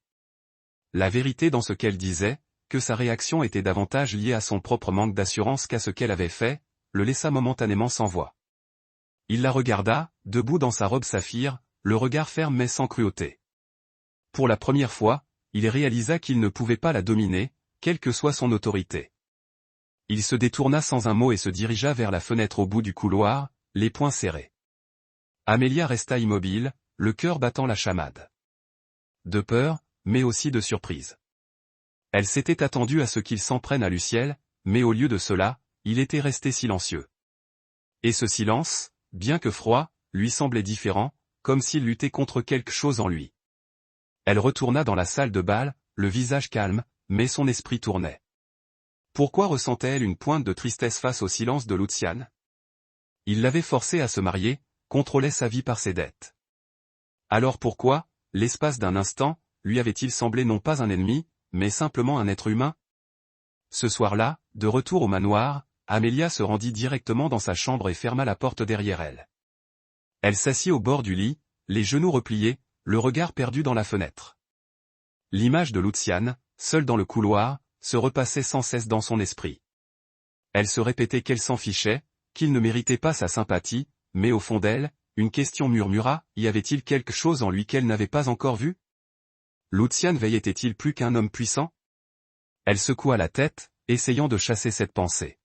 La vérité dans ce qu'elle disait, que sa réaction était davantage liée à son propre manque d'assurance qu'à ce qu'elle avait fait, le laissa momentanément sans voix. Il la regarda, debout dans sa robe saphir, le regard ferme mais sans cruauté. Pour la première fois, il réalisa qu'il ne pouvait pas la dominer, quelle que soit son autorité. Il se détourna sans un mot et se dirigea vers la fenêtre au bout du couloir, les poings serrés. Amelia resta immobile, le cœur battant la chamade. De peur, mais aussi de surprise. Elle s'était attendue à ce qu'il s'en prenne à Luciel, mais au lieu de cela, il était resté silencieux. Et ce silence, bien que froid, lui semblait différent, comme s'il luttait contre quelque chose en lui. Elle retourna dans la salle de bal, le visage calme, mais son esprit tournait. Pourquoi ressentait-elle une pointe de tristesse face au silence de Luciane? Il l'avait forcée à se marier, contrôlait sa vie par ses dettes. Alors pourquoi, l'espace d'un instant, lui avait-il semblé non pas un ennemi, mais simplement un être humain? Ce soir-là, de retour au manoir, Amelia se rendit directement dans sa chambre et ferma la porte derrière elle. Elle s'assit au bord du lit, les genoux repliés, le regard perdu dans la fenêtre. L'image de Luciane, seule dans le couloir, se repassait sans cesse dans son esprit. Elle se répétait qu'elle s'en fichait, qu'il ne méritait pas sa sympathie, mais au fond d'elle, une question murmura, y avait-il quelque chose en lui qu'elle n'avait pas encore vu? Luciane veillait-il plus qu'un homme puissant? Elle secoua la tête, essayant de chasser cette pensée.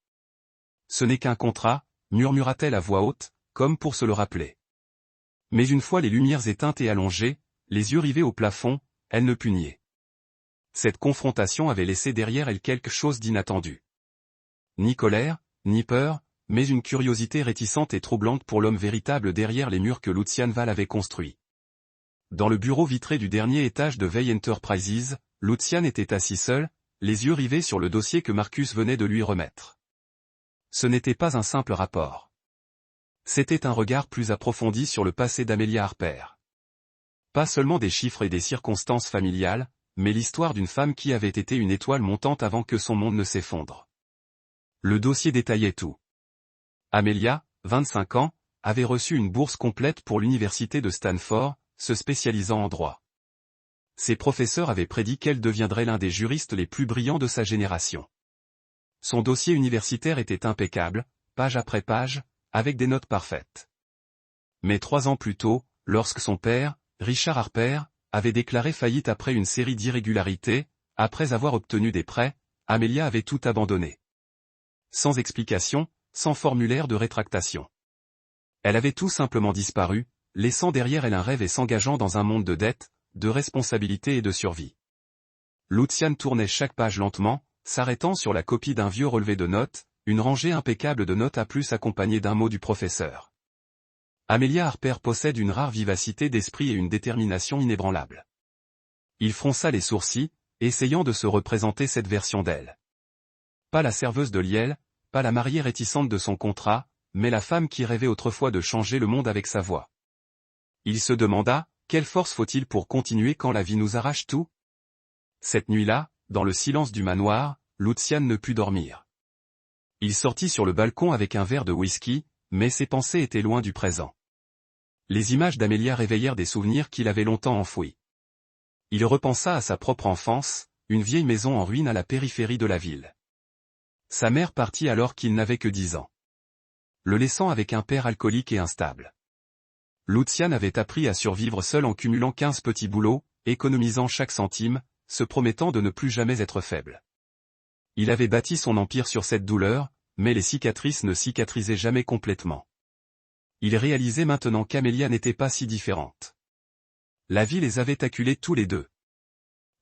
Ce n'est qu'un contrat, murmura-t-elle à voix haute, comme pour se le rappeler. Mais une fois les lumières éteintes et allongées, les yeux rivés au plafond, elle ne put nier. Cette confrontation avait laissé derrière elle quelque chose d'inattendu. Ni colère, ni peur, mais une curiosité réticente et troublante pour l'homme véritable derrière les murs que Luciane Val avait construits. Dans le bureau vitré du dernier étage de Veil Enterprises, Luciane était assis seul, les yeux rivés sur le dossier que Marcus venait de lui remettre. Ce n'était pas un simple rapport. C'était un regard plus approfondi sur le passé d'Amelia Harper. Pas seulement des chiffres et des circonstances familiales, mais l'histoire d'une femme qui avait été une étoile montante avant que son monde ne s'effondre. Le dossier détaillait tout. Amelia, 25 ans, avait reçu une bourse complète pour l'université de Stanford, se spécialisant en droit. Ses professeurs avaient prédit qu'elle deviendrait l'un des juristes les plus brillants de sa génération. Son dossier universitaire était impeccable, page après page, avec des notes parfaites. Mais 3 ans plus tôt, lorsque son père, Richard Harper, avait déclaré faillite après une série d'irrégularités, après avoir obtenu des prêts, Amelia avait tout abandonné. Sans explication, sans formulaire de rétractation. Elle avait tout simplement disparu, laissant derrière elle un rêve et s'engageant dans un monde de dettes, de responsabilités et de survie. Luciane tournait chaque page lentement, s'arrêtant sur la copie d'un vieux relevé de notes, une rangée impeccable de notes à plus accompagnée d'un mot du professeur. Amelia Harper possède une rare vivacité d'esprit et une détermination inébranlable. Il fronça les sourcils, essayant de se représenter cette version d'elle. Pas la serveuse de Liel, pas la mariée réticente de son contrat, mais la femme qui rêvait autrefois de changer le monde avec sa voix. Il se demanda, quelle force faut-il pour continuer quand la vie nous arrache tout? Cette nuit-là, dans le silence du manoir, Luciane ne put dormir. Il sortit sur le balcon avec un verre de whisky, mais ses pensées étaient loin du présent. Les images d'Amelia réveillèrent des souvenirs qu'il avait longtemps enfouis. Il repensa à sa propre enfance, une vieille maison en ruine à la périphérie de la ville. Sa mère partit alors qu'il n'avait que 10 ans. Le laissant avec un père alcoolique et instable. Luciane avait appris à survivre seul en cumulant 15 petits boulots, économisant chaque centime, se promettant de ne plus jamais être faible. Il avait bâti son empire sur cette douleur, mais les cicatrices ne cicatrisaient jamais complètement. Il réalisait maintenant qu'Amelia n'était pas si différente. La vie les avait acculés tous les deux.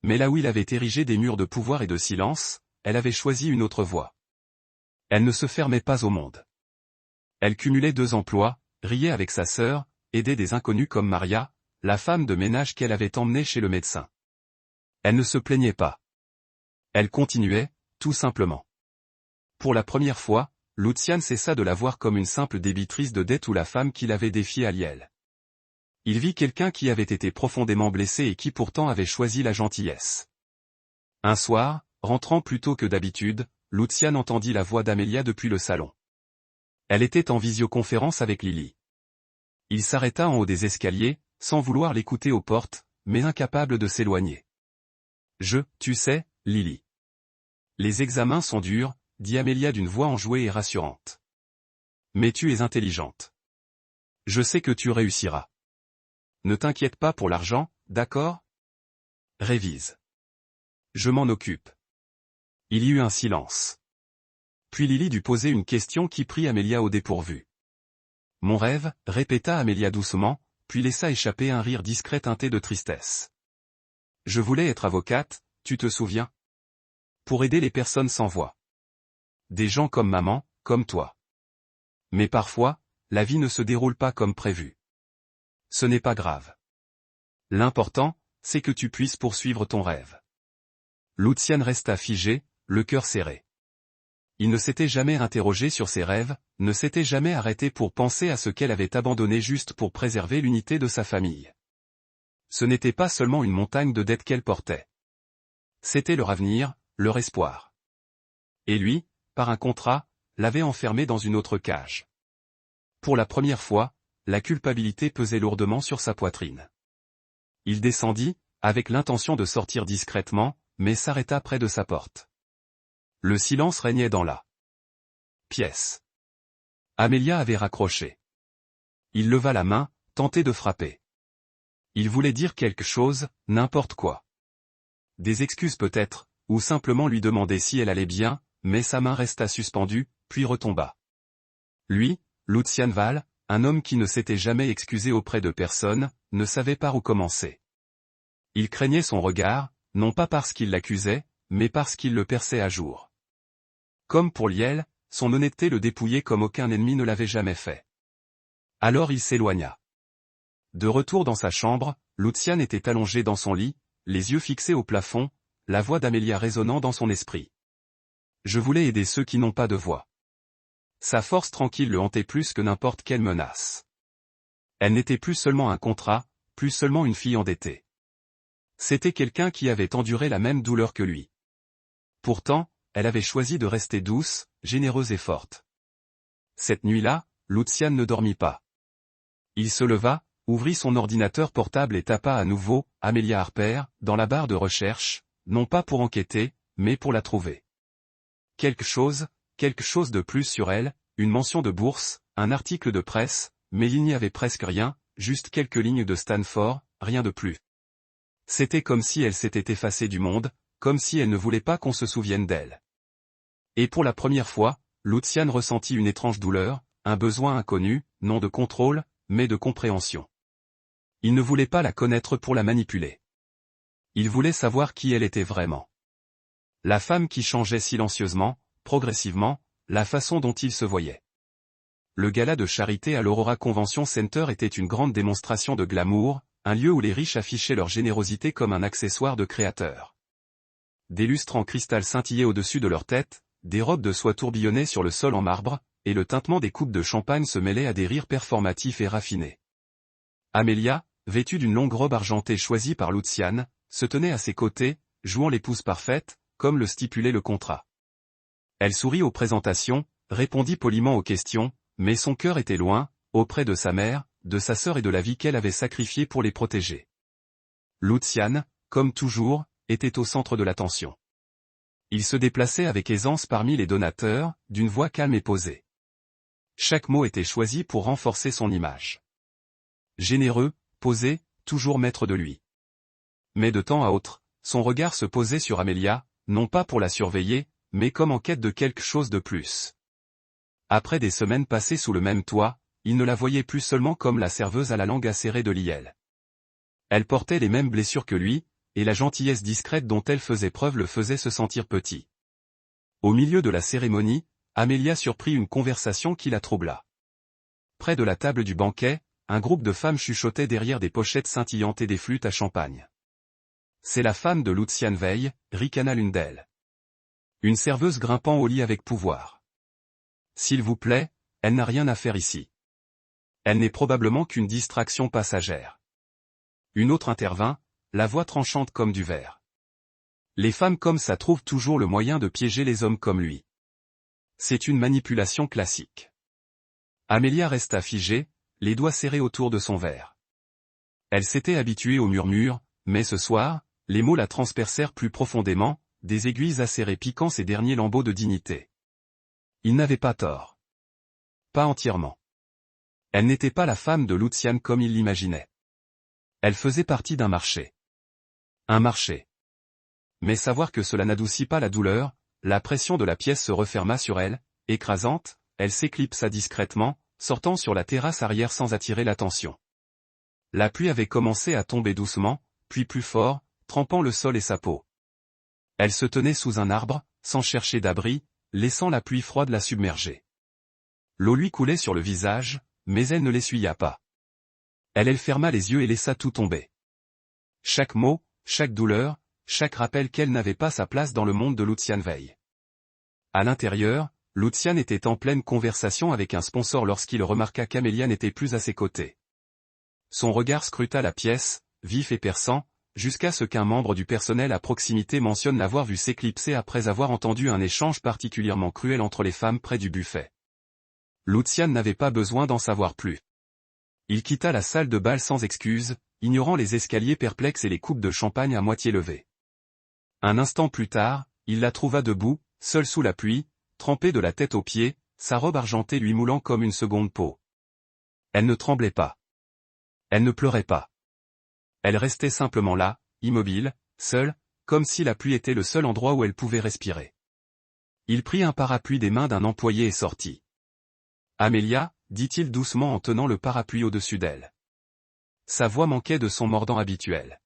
Mais là où il avait érigé des murs de pouvoir et de silence, elle avait choisi une autre voie. Elle ne se fermait pas au monde. Elle cumulait 2 emplois, riait avec sa sœur, aidait des inconnus comme Maria, la femme de ménage qu'elle avait emmenée chez le médecin. Elle ne se plaignait pas. Elle continuait, tout simplement. Pour la première fois, Lucian cessa de la voir comme une simple débitrice de dette ou la femme qu'il avait défiée à Liel. Il vit quelqu'un qui avait été profondément blessé et qui pourtant avait choisi la gentillesse. Un soir, rentrant plus tôt que d'habitude, Lucian entendit la voix d'Amelia depuis le salon. Elle était en visioconférence avec Lily. Il s'arrêta en haut des escaliers, sans vouloir l'écouter aux portes, mais incapable de s'éloigner. Tu sais, Lily. Les examens sont durs, dit Amelia d'une voix enjouée et rassurante. Mais tu es intelligente. Je sais que tu réussiras. Ne t'inquiète pas pour l'argent, d'accord? Révise. Je m'en occupe. Il y eut un silence. Puis Lily dut poser une question qui prit Amelia au dépourvu. Mon rêve, répéta Amelia doucement, puis laissa échapper un rire discret teinté de tristesse. Je voulais être avocate, tu te souviens? Pour aider les personnes sans voix. Des gens comme maman, comme toi. Mais parfois, la vie ne se déroule pas comme prévu. Ce n'est pas grave. L'important, c'est que tu puisses poursuivre ton rêve. Lucian resta figé, le cœur serré. Il ne s'était jamais interrogé sur ses rêves, ne s'était jamais arrêté pour penser à ce qu'elle avait abandonné juste pour préserver l'unité de sa famille. Ce n'était pas seulement une montagne de dettes qu'elle portait. C'était leur avenir, leur espoir. Et lui, par un contrat, l'avait enfermé dans une autre cage. Pour la première fois, la culpabilité pesait lourdement sur sa poitrine. Il descendit, avec l'intention de sortir discrètement, mais s'arrêta près de sa porte. Le silence régnait dans la pièce. Amelia avait raccroché. Il leva la main, tenté de frapper. Il voulait dire quelque chose, n'importe quoi. Des excuses peut-être, ou simplement lui demander si elle allait bien, mais sa main resta suspendue, puis retomba. Lui, Lucian Val, un homme qui ne s'était jamais excusé auprès de personne, ne savait par où commencer. Il craignait son regard, non pas parce qu'il l'accusait, mais parce qu'il le perçait à jour. Comme pour Liel, son honnêteté le dépouillait comme aucun ennemi ne l'avait jamais fait. Alors il s'éloigna. De retour dans sa chambre, Lucian était allongé dans son lit, les yeux fixés au plafond, la voix d'Amelia résonnant dans son esprit. Je voulais aider ceux qui n'ont pas de voix. Sa force tranquille le hantait plus que n'importe quelle menace. Elle n'était plus seulement un contrat, plus seulement une fille endettée. C'était quelqu'un qui avait enduré la même douleur que lui. Pourtant, elle avait choisi de rester douce, généreuse et forte. Cette nuit-là, Lucian ne dormit pas. Il se leva, ouvrit son ordinateur portable et tapa à nouveau « Amelia Harper » dans la barre de recherche, non pas pour enquêter, mais pour la trouver. Quelque chose de plus sur elle, une mention de bourse, un article de presse, mais il n'y avait presque rien, juste quelques lignes de Stanford, rien de plus. C'était comme si elle s'était effacée du monde, comme si elle ne voulait pas qu'on se souvienne d'elle. Et pour la première fois, Lucian ressentit une étrange douleur, un besoin inconnu, non de contrôle, mais de compréhension. Il ne voulait pas la connaître pour la manipuler. Il voulait savoir qui elle était vraiment. La femme qui changeait silencieusement, progressivement, la façon dont il se voyait. Le gala de charité à l'Aurora Convention Center était une grande démonstration de glamour, un lieu où les riches affichaient leur générosité comme un accessoire de créateur. Des lustres en cristal scintillaient au-dessus de leur tête, des robes de soie tourbillonnaient sur le sol en marbre, et le tintement des coupes de champagne se mêlait à des rires performatifs et raffinés. Amelia, vêtue d'une longue robe argentée choisie par Lucian, se tenait à ses côtés, jouant l'épouse parfaite, comme le stipulait le contrat. Elle sourit aux présentations, répondit poliment aux questions, mais son cœur était loin, auprès de sa mère, de sa sœur et de la vie qu'elle avait sacrifiée pour les protéger. Lucian, comme toujours, était au centre de l'attention. Il se déplaçait avec aisance parmi les donateurs, d'une voix calme et posée. Chaque mot était choisi pour renforcer son image. Généreux, posé, toujours maître de lui. Mais de temps à autre, son regard se posait sur Amelia, non pas pour la surveiller, mais comme en quête de quelque chose de plus. Après des semaines passées sous le même toit, il ne la voyait plus seulement comme la serveuse à la langue acérée de Liel. Elle portait les mêmes blessures que lui, et la gentillesse discrète dont elle faisait preuve le faisait se sentir petit. Au milieu de la cérémonie, Amelia surprit une conversation qui la troubla. Près de la table du banquet, un groupe de femmes chuchotait derrière des pochettes scintillantes et des flûtes à champagne. C'est la femme de Lucian Veil, ricana l'une d'elles. Une serveuse grimpant au lit avec pouvoir. S'il vous plaît, elle n'a rien à faire ici. Elle n'est probablement qu'une distraction passagère. Une autre intervint, la voix tranchante comme du verre. Les femmes comme ça trouvent toujours le moyen de piéger les hommes comme lui. C'est une manipulation classique. Amelia resta figée, les doigts serrés autour de son verre. Elle s'était habituée au murmure, mais ce soir, les mots la transpercèrent plus profondément, des aiguilles acérées piquant ces derniers lambeaux de dignité. Il n'avait pas tort. Pas entièrement. Elle n'était pas la femme de Lucian comme il l'imaginait. Elle faisait partie d'un marché. Un marché. Mais savoir que cela n'adoucit pas la douleur, la pression de la pièce se referma sur elle, écrasante, elle s'éclipsa discrètement, sortant sur la terrasse arrière sans attirer l'attention. La pluie avait commencé à tomber doucement, puis plus fort, trempant le sol et sa peau. Elle se tenait sous un arbre, sans chercher d'abri, laissant la pluie froide la submerger. L'eau lui coulait sur le visage, mais elle ne l'essuya pas. Elle ferma les yeux et laissa tout tomber. Chaque mot, chaque douleur, chaque rappel qu'elle n'avait pas sa place dans le monde de Lucian Veil. À l'intérieur, Lucian était en pleine conversation avec un sponsor lorsqu'il remarqua qu'Amelia n'était plus à ses côtés. Son regard scruta la pièce, vif et perçant, jusqu'à ce qu'un membre du personnel à proximité mentionne l'avoir vu s'éclipser après avoir entendu un échange particulièrement cruel entre les femmes près du buffet. Lucian n'avait pas besoin d'en savoir plus. Il quitta la salle de bal sans excuse, ignorant les escaliers perplexes et les coupes de champagne à moitié levées. Un instant plus tard, il la trouva debout, seule sous la pluie, trempée de la tête aux pieds, sa robe argentée lui moulant comme une seconde peau. Elle ne tremblait pas. Elle ne pleurait pas. Elle restait simplement là, immobile, seule, comme si la pluie était le seul endroit où elle pouvait respirer. Il prit un parapluie des mains d'un employé et sortit. « Amelia » dit-il doucement en tenant le parapluie au-dessus d'elle. Sa voix manquait de son mordant habituel.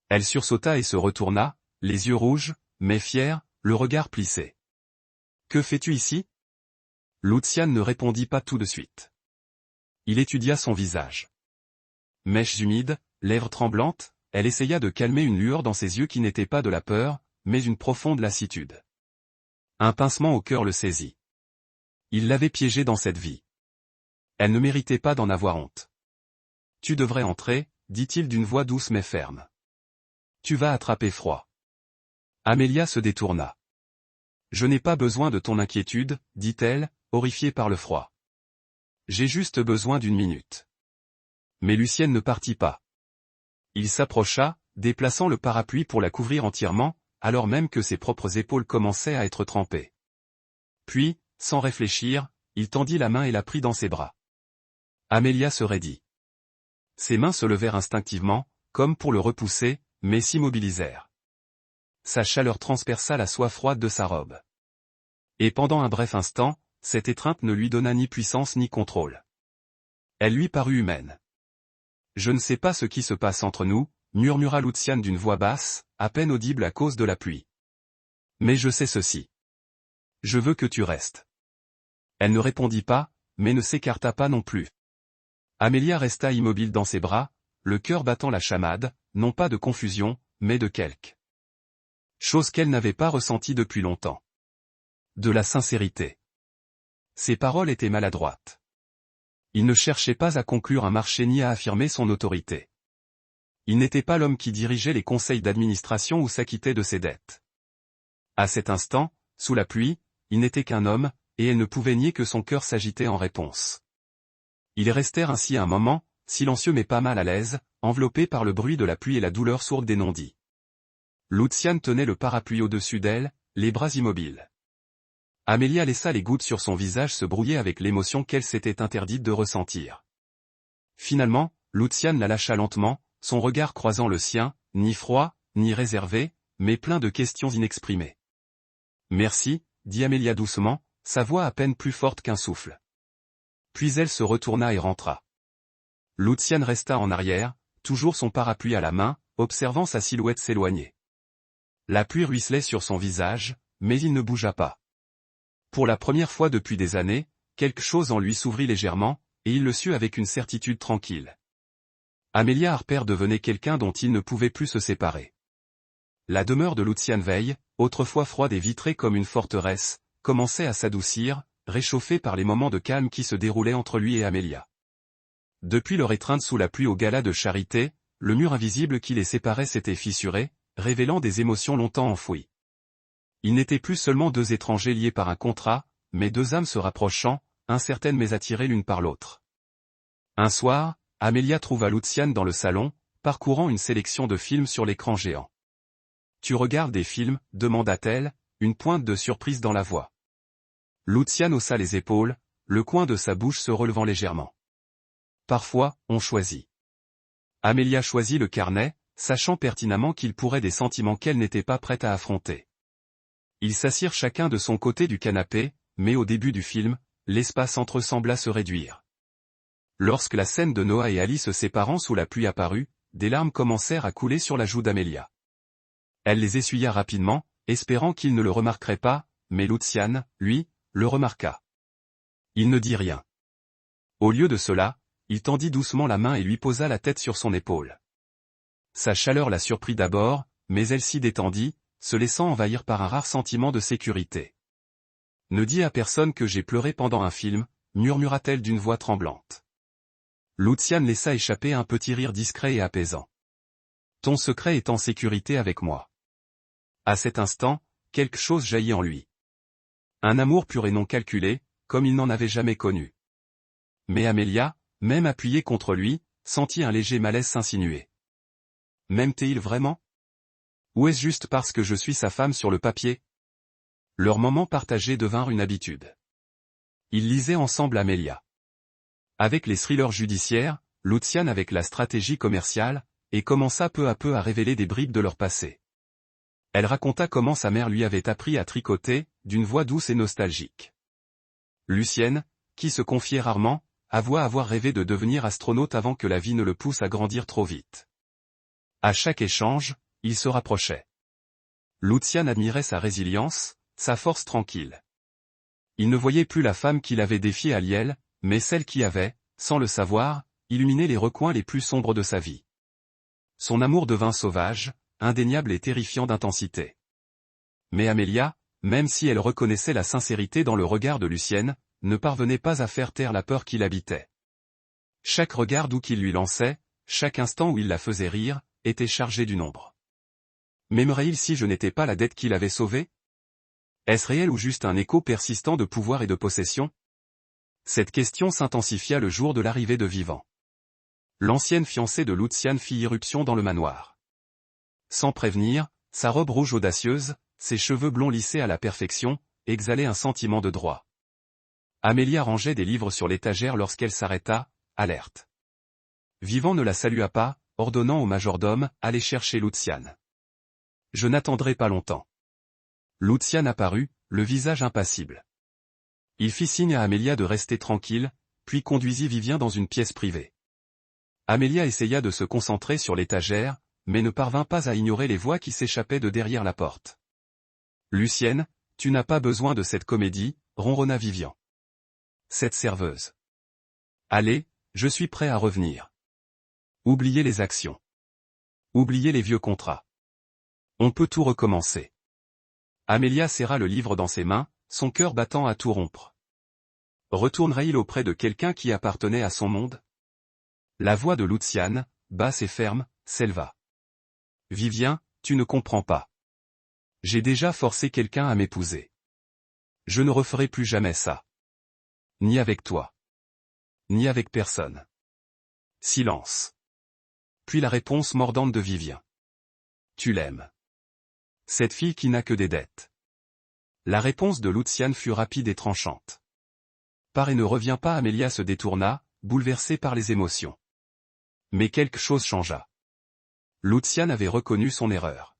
Elle sursauta et se retourna, les yeux rouges, mais fiers, le regard plissé. « Que fais-tu ici » Lucian ne répondit pas tout de suite. Il étudia son visage. Mèches humides, lèvres tremblantes, elle essaya de calmer une lueur dans ses yeux qui n'était pas de la peur, mais une profonde lassitude. Un pincement au cœur le saisit. Il l'avait piégée dans cette vie. Elle ne méritait pas d'en avoir honte. « Tu devrais entrer » dit-il d'une voix douce mais ferme. « Tu vas attraper froid. » Amelia se détourna. « Je n'ai pas besoin de ton inquiétude, dit-elle, horrifiée par le froid. J'ai juste besoin d'une minute. » Mais Lucian ne partit pas. Il s'approcha, déplaçant le parapluie pour la couvrir entièrement, alors même que ses propres épaules commençaient à être trempées. Puis, sans réfléchir, il tendit la main et la prit dans ses bras. Amelia se raidit. Ses mains se levèrent instinctivement, comme pour le repousser, mais s'immobilisèrent. Sa chaleur transperça la soie froide de sa robe. Et pendant un bref instant, cette étreinte ne lui donna ni puissance ni contrôle. Elle lui parut humaine. « Je ne sais pas ce qui se passe entre nous » murmura Lucian d'une voix basse, à peine audible à cause de la pluie. « Mais je sais ceci. Je veux que tu restes. » Elle ne répondit pas, mais ne s'écarta pas non plus. Amelia resta immobile dans ses bras, le cœur battant la chamade, non pas de confusion, mais de quelque chose qu'elle n'avait pas ressentie depuis longtemps. De la sincérité. Ses paroles étaient maladroites. Il ne cherchait pas à conclure un marché ni à affirmer son autorité. Il n'était pas l'homme qui dirigeait les conseils d'administration ou s'acquittait de ses dettes. À cet instant, sous la pluie, il n'était qu'un homme, et elle ne pouvait nier que son cœur s'agitait en réponse. Ils restèrent ainsi un moment, silencieux mais pas mal à l'aise, enveloppés par le bruit de la pluie et la douleur sourde des non-dits. Lucian tenait le parapluie au-dessus d'elle, les bras immobiles. Amelia laissa les gouttes sur son visage se brouiller avec l'émotion qu'elle s'était interdite de ressentir. Finalement, Lucian la lâcha lentement, son regard croisant le sien, ni froid, ni réservé, mais plein de questions inexprimées. « Merci » dit Amelia doucement, sa voix à peine plus forte qu'un souffle. Puis elle se retourna et rentra. Lucian resta en arrière, toujours son parapluie à la main, observant sa silhouette s'éloigner. La pluie ruisselait sur son visage, mais il ne bougea pas. Pour la première fois depuis des années, quelque chose en lui s'ouvrit légèrement, et il le sut avec une certitude tranquille. Amelia Harper devenait quelqu'un dont il ne pouvait plus se séparer. La demeure de Luciane Veil, autrefois froide et vitrée comme une forteresse, commençait à s'adoucir, réchauffée par les moments de calme qui se déroulaient entre lui et Amélia. Depuis leur étreinte sous la pluie au gala de Charité, le mur invisible qui les séparait s'était fissuré, révélant des émotions longtemps enfouies. Ils n'étaient plus seulement deux étrangers liés par un contrat, mais deux âmes se rapprochant, incertaines mais attirées l'une par l'autre. Un soir, Amélia trouva Luciane dans le salon, parcourant une sélection de films sur l'écran géant. « Tu regardes des films ?» demanda-t-elle, une pointe de surprise dans la voix. Luciane haussa les épaules, le coin de sa bouche se relevant légèrement. « Parfois, on choisit. » Amélia choisit le carnet, sachant pertinemment qu'il pourrait des sentiments qu'elle n'était pas prête à affronter. Ils s'assirent chacun de son côté du canapé, mais au début du film, l'espace entre eux sembla se réduire. Lorsque la scène de Noah et Ali se séparant sous la pluie apparut, des larmes commencèrent à couler sur la joue d'Amélia. Elle les essuya rapidement, espérant qu'il ne le remarquerait pas, mais Luciane, lui, le remarqua. Il ne dit rien. Au lieu de cela, il tendit doucement la main et lui posa la tête sur son épaule. Sa chaleur la surprit d'abord, mais elle s'y détendit, se laissant envahir par un rare sentiment de sécurité. « Ne dis à personne que j'ai pleuré pendant un film », murmura-t-elle d'une voix tremblante. Luciane laissa échapper un petit rire discret et apaisant. « Ton secret est en sécurité avec moi. » À cet instant, quelque chose jaillit en lui. Un amour pur et non calculé, comme il n'en avait jamais connu. Mais Amélia, même appuyée contre lui, sentit un léger malaise s'insinuer. « M'aime-t-il vraiment ? Ou est-ce juste parce que je suis sa femme sur le papier ?» Leurs moments partagés devinrent une habitude. Ils lisaient ensemble Amélia. Avec les thrillers judiciaires, Luciane avec la stratégie commerciale, et commença peu à peu à révéler des bribes de leur passé. Elle raconta comment sa mère lui avait appris à tricoter, d'une voix douce et nostalgique. Lucienne, qui se confiait rarement, avoua avoir rêvé de devenir astronaute avant que la vie ne le pousse à grandir trop vite. À chaque échange, ils se rapprochaient. Luciane admirait sa résilience, sa force tranquille. Il ne voyait plus la femme qu'il avait défiée à Liel, mais celle qui avait, sans le savoir, illuminé les recoins les plus sombres de sa vie. Son amour devint sauvage, indéniable et terrifiant d'intensité. Mais Amélia, même si elle reconnaissait la sincérité dans le regard de Lucienne, ne parvenait pas à faire taire la peur qui l'habitait. Chaque regard doux qu'il lui lançait, chaque instant où il la faisait rire, était chargé d'une ombre. M'aimerait-il si je n'étais pas la dette qu'il avait sauvée ? Est-ce réel ou juste un écho persistant de pouvoir et de possession ? Cette question s'intensifia le jour de l'arrivée de Vivant. L'ancienne fiancée de Luciane fit irruption dans le manoir. Sans prévenir, sa robe rouge audacieuse, ses cheveux blonds lissés à la perfection, exhalaient un sentiment de droit. Amélia rangeait des livres sur l'étagère lorsqu'elle s'arrêta, alerte. Vivant ne la salua pas, ordonnant au majordome, aller chercher Luciane. « Je n'attendrai pas longtemps. » Luciane apparut, le visage impassible. Il fit signe à Amélia de rester tranquille, puis conduisit Vivien dans une pièce privée. Amélia essaya de se concentrer sur l'étagère, mais ne parvint pas à ignorer les voix qui s'échappaient de derrière la porte. « Lucienne, tu n'as pas besoin de cette comédie, » ronronna Vivien. « Cette serveuse. Allez, je suis prêt à revenir. Oubliez les actions. Oubliez les vieux contrats. On peut tout recommencer. » Amélia serra le livre dans ses mains, son cœur battant à tout rompre. Retournerait-il auprès de quelqu'un qui appartenait à son monde ? La voix de Luciane, basse et ferme, s'éleva. « Vivien, tu ne comprends pas. J'ai déjà forcé quelqu'un à m'épouser. Je ne referai plus jamais ça. Ni avec toi. Ni avec personne. » Silence. Puis la réponse mordante de Vivien. « Tu l'aimes. Cette fille qui n'a que des dettes. » La réponse de Luciane fut rapide et tranchante. « Pars et ne reviens pas » Amélia se détourna, bouleversée par les émotions. Mais quelque chose changea. Luciane avait reconnu son erreur.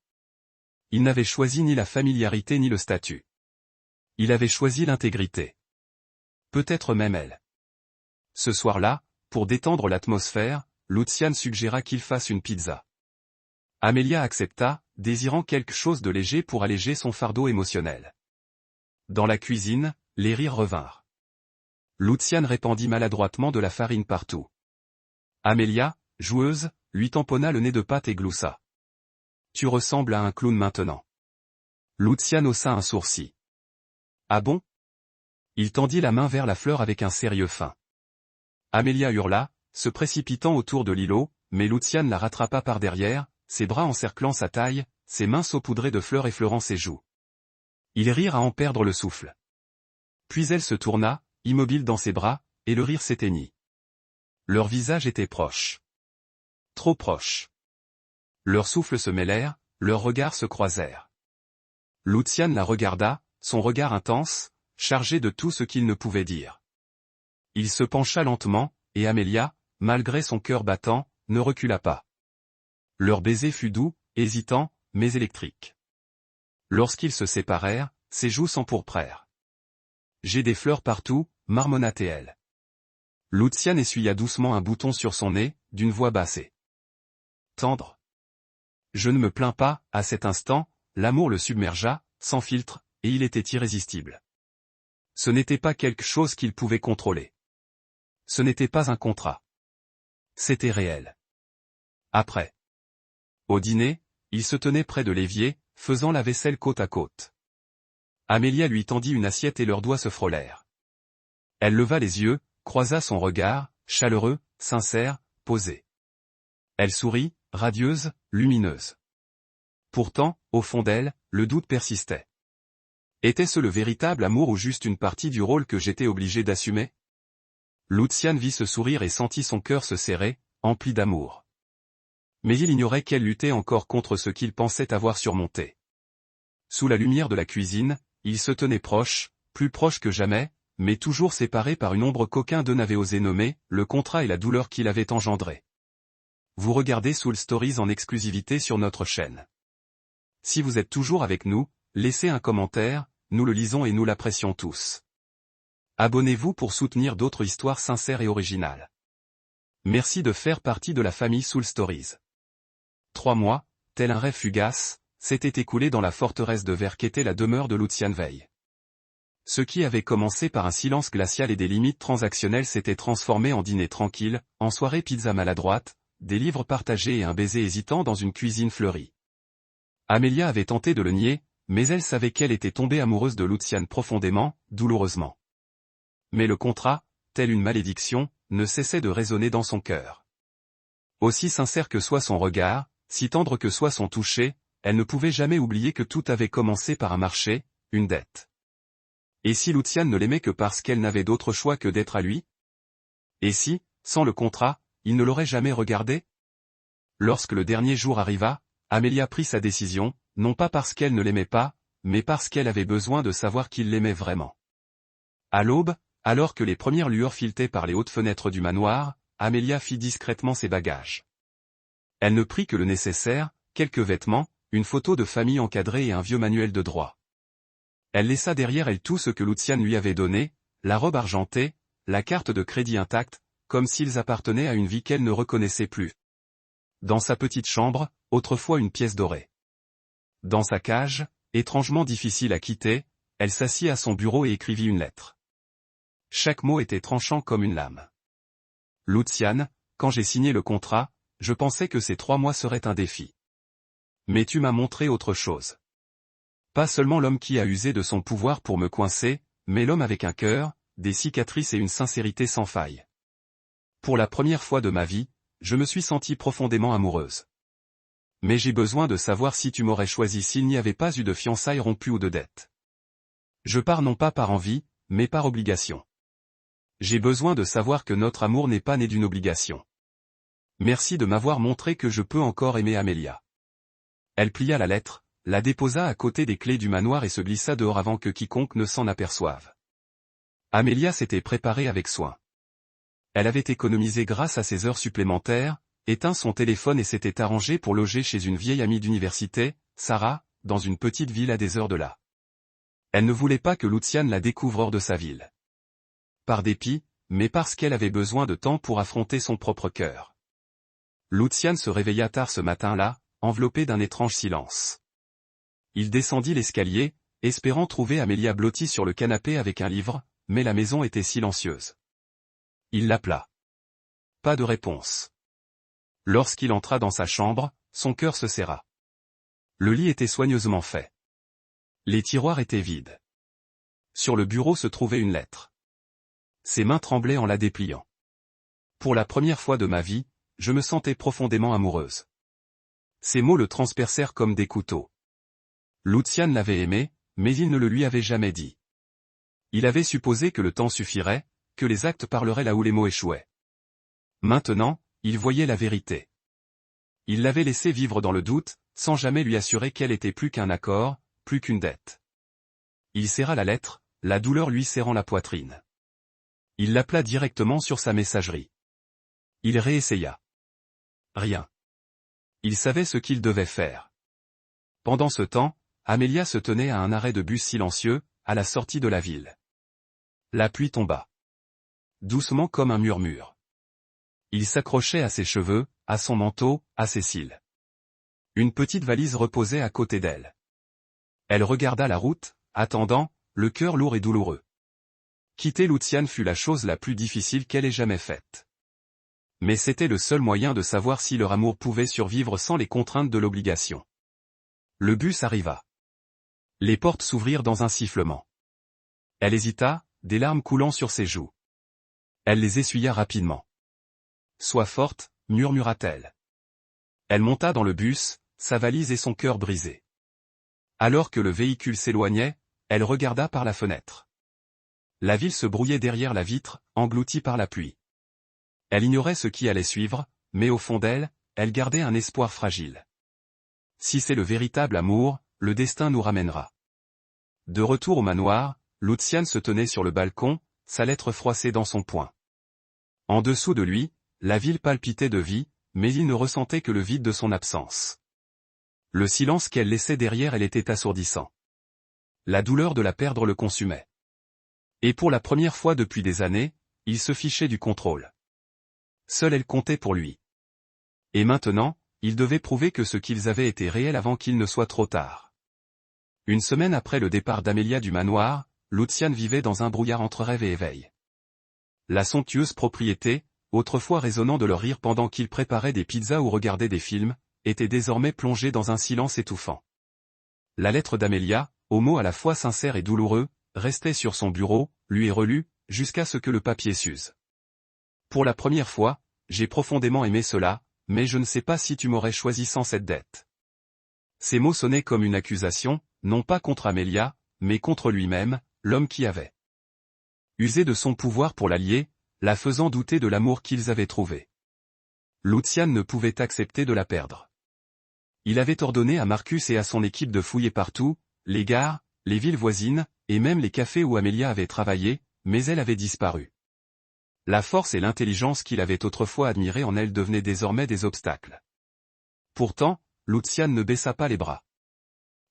Il n'avait choisi ni la familiarité ni le statut. Il avait choisi l'intégrité. Peut-être même elle. Ce soir-là, pour détendre l'atmosphère, Luciane suggéra qu'il fasse une pizza. Amélia accepta, désirant quelque chose de léger pour alléger son fardeau émotionnel. Dans la cuisine, les rires revinrent. Luciane répandit maladroitement de la farine partout. Amélia, joueuse, lui tamponna le nez de pâte et gloussa. « Tu ressembles à un clown maintenant. Lucian haussa un sourcil. Ah bon? Il tendit la main vers la fleur avec un sérieux fin. Amelia hurla, se précipitant autour de l'îlot, mais Lucian la rattrapa par derrière, ses bras encerclant sa taille, ses mains saupoudrées de fleurs effleurant ses joues. Ils rirent à en perdre le souffle. Puis elle se tourna, immobile dans ses bras, et le rire s'éteignit. Leurs visages étaient proches. Trop proches. Leurs souffles se mêlèrent, leurs regards se croisèrent. Lucian la regarda, son regard intense, chargé de tout ce qu'il ne pouvait dire. Il se pencha lentement, et Amelia, malgré son cœur battant, ne recula pas. Leur baiser fut doux, hésitant, mais électrique. Lorsqu'ils se séparèrent, ses joues s'empourprèrent. J'ai des fleurs partout, marmonna-t-elle. Lucian essuya doucement un bouton sur son nez, d'une voix bassée. Tendre. Je ne me plains pas, à cet instant, l'amour le submergea, sans filtre, et il était irrésistible. Ce n'était pas quelque chose qu'il pouvait contrôler. Ce n'était pas un contrat. C'était réel. Après. Au dîner, il se tenait près de l'évier, faisant la vaisselle côte à côte. Amelia lui tendit une assiette et leurs doigts se frôlèrent. Elle leva les yeux, croisa son regard, chaleureux, sincère, posé. Elle sourit, radieuse, lumineuse. Pourtant, au fond d'elle, le doute persistait. Était-ce le véritable amour ou juste une partie du rôle que j'étais obligé d'assumer? Lucian vit ce sourire et sentit son cœur se serrer, empli d'amour. Mais il ignorait qu'elle luttait encore contre ce qu'il pensait avoir surmonté. Sous la lumière de la cuisine, ils se tenaient proches, plus proches que jamais, mais toujours séparés par une ombre qu'aucun d'eux n'avait osé nommer, le contrat et la douleur qu'il avait engendré. Vous regardez Soul Stories en exclusivité sur notre chaîne. Si vous êtes toujours avec nous, laissez un commentaire, nous le lisons et nous l'apprécions tous. Abonnez-vous pour soutenir d'autres histoires sincères et originales. Merci de faire partie de la famille Soul Stories. 3 mois, tel un rêve fugace, s'étaient écoulés dans la forteresse de verre qu'était la demeure de Lucian Veil. Ce qui avait commencé par un silence glacial et des limites transactionnelles s'était transformé en dîner tranquille, en soirée pizza maladroite, des livres partagés et un baiser hésitant dans une cuisine fleurie. Amelia avait tenté de le nier, mais elle savait qu'elle était tombée amoureuse de Lucian profondément, douloureusement. Mais le contrat, tel une malédiction, ne cessait de résonner dans son cœur. Aussi sincère que soit son regard, si tendre que soit son toucher, elle ne pouvait jamais oublier que tout avait commencé par un marché, une dette. Et si Lucian ne l'aimait que parce qu'elle n'avait d'autre choix que d'être à lui? Et si, sans le contrat, il ne l'aurait jamais regardé? Lorsque le dernier jour arriva, Amelia prit sa décision, non pas parce qu'elle ne l'aimait pas, mais parce qu'elle avait besoin de savoir qu'il l'aimait vraiment. À l'aube, alors que les premières lueurs filetaient par les hautes fenêtres du manoir, Amelia fit discrètement ses bagages. Elle ne prit que le nécessaire, quelques vêtements, une photo de famille encadrée et un vieux manuel de droit. Elle laissa derrière elle tout ce que Lucian lui avait donné, la robe argentée, la carte de crédit intacte, comme s'ils appartenaient à une vie qu'elle ne reconnaissait plus. Dans sa petite chambre, autrefois une pièce dorée. Dans sa cage, étrangement difficile à quitter, elle s'assit à son bureau et écrivit une lettre. Chaque mot était tranchant comme une lame. Lucian, quand j'ai signé le contrat, je pensais que ces 3 mois seraient un défi. Mais tu m'as montré autre chose. Pas seulement l'homme qui a usé de son pouvoir pour me coincer, mais l'homme avec un cœur, des cicatrices et une sincérité sans faille. Pour la première fois de ma vie, je me suis sentie profondément amoureuse. Mais j'ai besoin de savoir si tu m'aurais choisi s'il n'y avait pas eu de fiançailles rompues ou de dettes. Je pars non pas par envie, mais par obligation. J'ai besoin de savoir que notre amour n'est pas né d'une obligation. Merci de m'avoir montré que je peux encore aimer Amelia. Elle plia la lettre, la déposa à côté des clés du manoir et se glissa dehors avant que quiconque ne s'en aperçoive. Amelia s'était préparée avec soin. Elle avait économisé grâce à ses heures supplémentaires, éteint son téléphone et s'était arrangée pour loger chez une vieille amie d'université, Sarah, dans une petite ville à des heures de là. Elle ne voulait pas que Lucian la découvre hors de sa ville. Par dépit, mais parce qu'elle avait besoin de temps pour affronter son propre cœur. Lucian se réveilla tard ce matin-là, enveloppé d'un étrange silence. Il descendit l'escalier, espérant trouver Amelia blottie sur le canapé avec un livre, mais la maison était silencieuse. Il l'appela. Pas de réponse. Lorsqu'il entra dans sa chambre, son cœur se serra. Le lit était soigneusement fait. Les tiroirs étaient vides. Sur le bureau se trouvait une lettre. Ses mains tremblaient en la dépliant. Pour la première fois de ma vie, je me sentais profondément amoureuse. Ces mots le transpercèrent comme des couteaux. Luciane l'avait aimé, mais il ne le lui avait jamais dit. Il avait supposé que le temps suffirait, que les actes parleraient là où les mots échouaient. Maintenant, il voyait la vérité. Il l'avait laissé vivre dans le doute, sans jamais lui assurer qu'elle était plus qu'un accord, plus qu'une dette. Il serra la lettre, la douleur lui serrant la poitrine. Il l'appela directement sur sa messagerie. Il réessaya. Rien. Il savait ce qu'il devait faire. Pendant ce temps, Amelia se tenait à un arrêt de bus silencieux, à la sortie de la ville. La pluie tomba. Doucement comme un murmure. Il s'accrochait à ses cheveux, à son manteau, à ses cils. Une petite valise reposait à côté d'elle. Elle regarda la route, attendant, le cœur lourd et douloureux. Quitter Luciane fut la chose la plus difficile qu'elle ait jamais faite. Mais c'était le seul moyen de savoir si leur amour pouvait survivre sans les contraintes de l'obligation. Le bus arriva. Les portes s'ouvrirent dans un sifflement. Elle hésita, des larmes coulant sur ses joues. Elle les essuya rapidement. « Sois forte », murmura-t-elle. Elle monta dans le bus, sa valise et son cœur brisé. Alors que le véhicule s'éloignait, elle regarda par la fenêtre. La ville se brouillait derrière la vitre, engloutie par la pluie. Elle ignorait ce qui allait suivre, mais au fond d'elle, elle gardait un espoir fragile. Si c'est le véritable amour, le destin nous ramènera. De retour au manoir, Luciane se tenait sur le balcon, sa lettre froissée dans son poing. En dessous de lui, la ville palpitait de vie, mais il ne ressentait que le vide de son absence. Le silence qu'elle laissait derrière elle était assourdissant. La douleur de la perdre le consumait. Et pour la première fois depuis des années, il se fichait du contrôle. Seule elle comptait pour lui. Et maintenant, il devait prouver que ce qu'ils avaient était réel avant qu'il ne soit trop tard. Une semaine après le départ d'Amelia du manoir, Luciane vivait dans un brouillard entre rêve et éveil. La somptueuse propriété, autrefois résonnant de leur rire pendant qu'ils préparaient des pizzas ou regardaient des films, était désormais plongée dans un silence étouffant. La lettre d'Amelia, aux mots à la fois sincères et douloureux, restait sur son bureau, lue et relue, jusqu'à ce que le papier s'use. Pour la première fois, j'ai profondément aimé cela, mais je ne sais pas si tu m'aurais choisi sans cette dette. Ces mots sonnaient comme une accusation, non pas contre Amelia, mais contre lui-même, l'homme qui avait usé de son pouvoir pour la lier, la faisant douter de l'amour qu'ils avaient trouvé. Luciane ne pouvait accepter de la perdre. Il avait ordonné à Marcus et à son équipe de fouiller partout, les gares, les villes voisines, et même les cafés où Amelia avait travaillé, mais elle avait disparu. La force et l'intelligence qu'il avait autrefois admirées en elle devenaient désormais des obstacles. Pourtant, Luciane ne baissa pas les bras.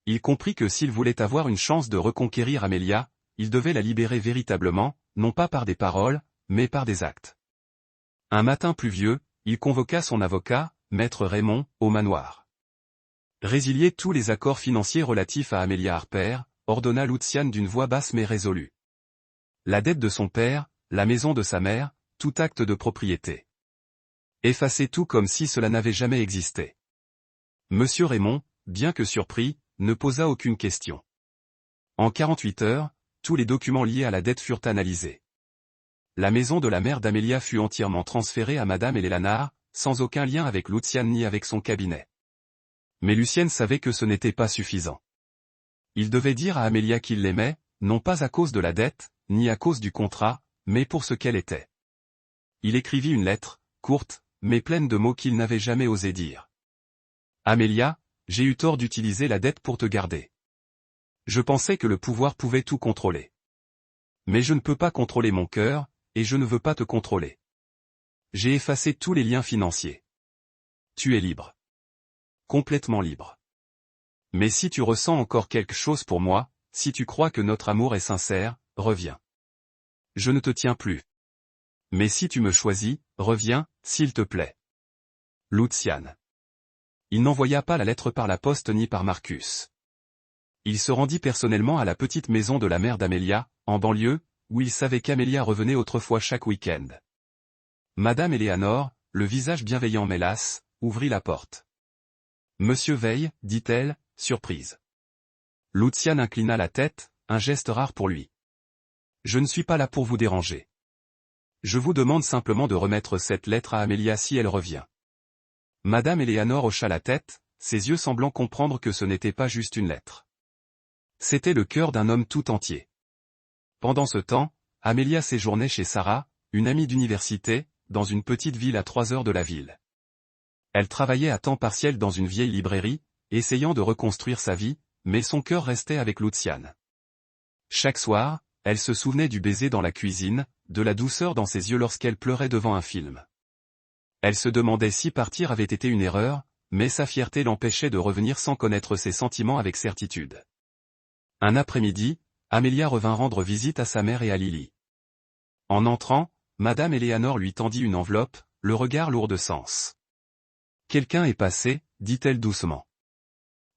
Il comprit que s'il voulait avoir une chance de reconquérir Amelia, il devait la libérer véritablement, non pas par des paroles, mais par des actes. Un matin pluvieux, il convoqua son avocat, maître Raymond, au manoir. Résilier tous les accords financiers relatifs à Amelia Harper, ordonna Luciane d'une voix basse mais résolue. La dette de son père, la maison de sa mère, tout acte de propriété. Effacer tout comme si cela n'avait jamais existé. Monsieur Raymond, bien que surpris, ne posa aucune question. En 48 heures, tous les documents liés à la dette furent analysés. La maison de la mère d'Amelia fut entièrement transférée à Madame Eleanor, sans aucun lien avec Luciane ni avec son cabinet. Mais Lucienne savait que ce n'était pas suffisant. Il devait dire à Amelia qu'il l'aimait, non pas à cause de la dette, ni à cause du contrat, mais pour ce qu'elle était. Il écrivit une lettre, courte, mais pleine de mots qu'il n'avait jamais osé dire. Amelia, j'ai eu tort d'utiliser la dette pour te garder. Je pensais que le pouvoir pouvait tout contrôler. Mais je ne peux pas contrôler mon cœur, et je ne veux pas te contrôler. J'ai effacé tous les liens financiers. Tu es libre. Complètement libre. Mais si tu ressens encore quelque chose pour moi, si tu crois que notre amour est sincère, reviens. Je ne te tiens plus. Mais si tu me choisis, reviens, s'il te plaît. Luciane. Il n'envoya pas la lettre par la poste ni par Marcus. Il se rendit personnellement à la petite maison de la mère d'Amelia, en banlieue, où il savait qu'Amelia revenait autrefois chaque week-end. Madame Eleanor, le visage bienveillant mais las, ouvrit la porte. Monsieur Veil, dit-elle, surprise. Luciane inclina la tête, un geste rare pour lui. Je ne suis pas là pour vous déranger. Je vous demande simplement de remettre cette lettre à Amelia si elle revient. Madame Eleanor hocha la tête, ses yeux semblant comprendre que ce n'était pas juste une lettre. C'était le cœur d'un homme tout entier. Pendant ce temps, Amelia séjournait chez Sarah, une amie d'université, dans une petite ville à 3 heures de la ville. Elle travaillait à temps partiel dans une vieille librairie, essayant de reconstruire sa vie, mais son cœur restait avec Luciane. Chaque soir, elle se souvenait du baiser dans la cuisine, de la douceur dans ses yeux lorsqu'elle pleurait devant un film. Elle se demandait si partir avait été une erreur, mais sa fierté l'empêchait de revenir sans connaître ses sentiments avec certitude. Un après-midi, Amelia revint rendre visite à sa mère et à Lily. En entrant, Madame Eleanor lui tendit une enveloppe, le regard lourd de sens. « Quelqu'un est passé », dit-elle doucement.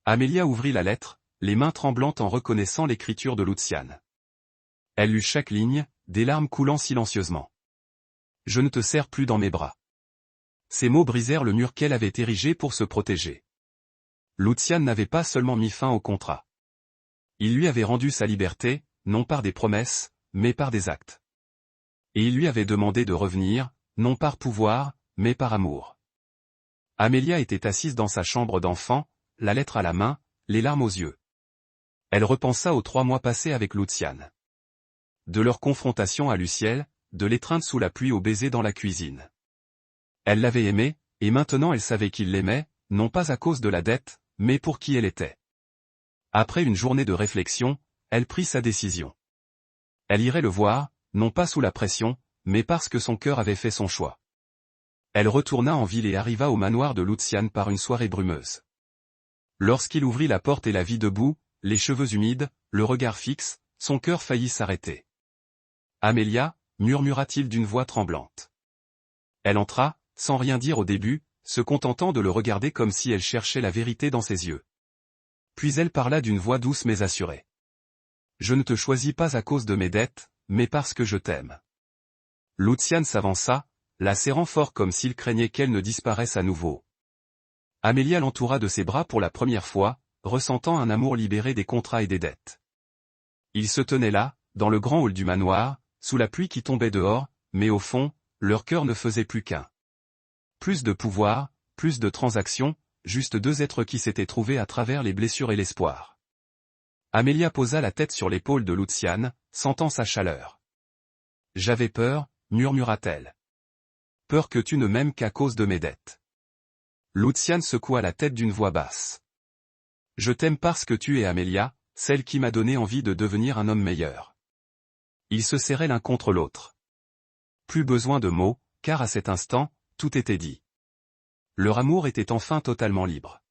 Amelia ouvrit la lettre, les mains tremblantes en reconnaissant l'écriture de Luciane. Elle lut chaque ligne, des larmes coulant silencieusement. « Je ne te serre plus dans mes bras. » Ces mots brisèrent le mur qu'elle avait érigé pour se protéger. Luciane n'avait pas seulement mis fin au contrat. Il lui avait rendu sa liberté, non par des promesses, mais par des actes. Et il lui avait demandé de revenir, non par pouvoir, mais par amour. Amelia était assise dans sa chambre d'enfant, la lettre à la main, les larmes aux yeux. Elle repensa aux 3 mois passés avec Luciane. De leur confrontation à Luciel, de l'étreinte sous la pluie au baiser dans la cuisine. Elle l'avait aimé, et maintenant elle savait qu'il l'aimait, non pas à cause de la dette, mais pour qui elle était. Après une journée de réflexion, elle prit sa décision. Elle irait le voir, non pas sous la pression, mais parce que son cœur avait fait son choix. Elle retourna en ville et arriva au manoir de Luciane par une soirée brumeuse. Lorsqu'il ouvrit la porte et la vit debout, les cheveux humides, le regard fixe, son cœur faillit s'arrêter. « Amelia » murmura-t-il d'une voix tremblante. Elle entra, sans rien dire au début, se contentant de le regarder comme si elle cherchait la vérité dans ses yeux. Puis elle parla d'une voix douce mais assurée. « Je ne te choisis pas à cause de mes dettes, mais parce que je t'aime. » Luciane s'avança, la serrant fort comme s'il craignait qu'elle ne disparaisse à nouveau. Amelia l'entoura de ses bras pour la première fois, ressentant un amour libéré des contrats et des dettes. Ils se tenaient là, dans le grand hall du manoir, sous la pluie qui tombait dehors, mais au fond, leur cœur ne faisait plus qu'un. Plus de pouvoir, plus de transactions, juste 2 êtres qui s'étaient trouvés à travers les blessures et l'espoir. Amelia posa la tête sur l'épaule de Luciane, sentant sa chaleur. « J'avais peur », murmura-t-elle. « Peur que tu ne m'aimes qu'à cause de mes dettes. » Luciane secoua la tête d'une voix basse. « Je t'aime parce que tu es Amelia, celle qui m'a donné envie de devenir un homme meilleur. » Ils se serraient l'un contre l'autre. Plus besoin de mots, car à cet instant, tout était dit. Leur amour était enfin totalement libre.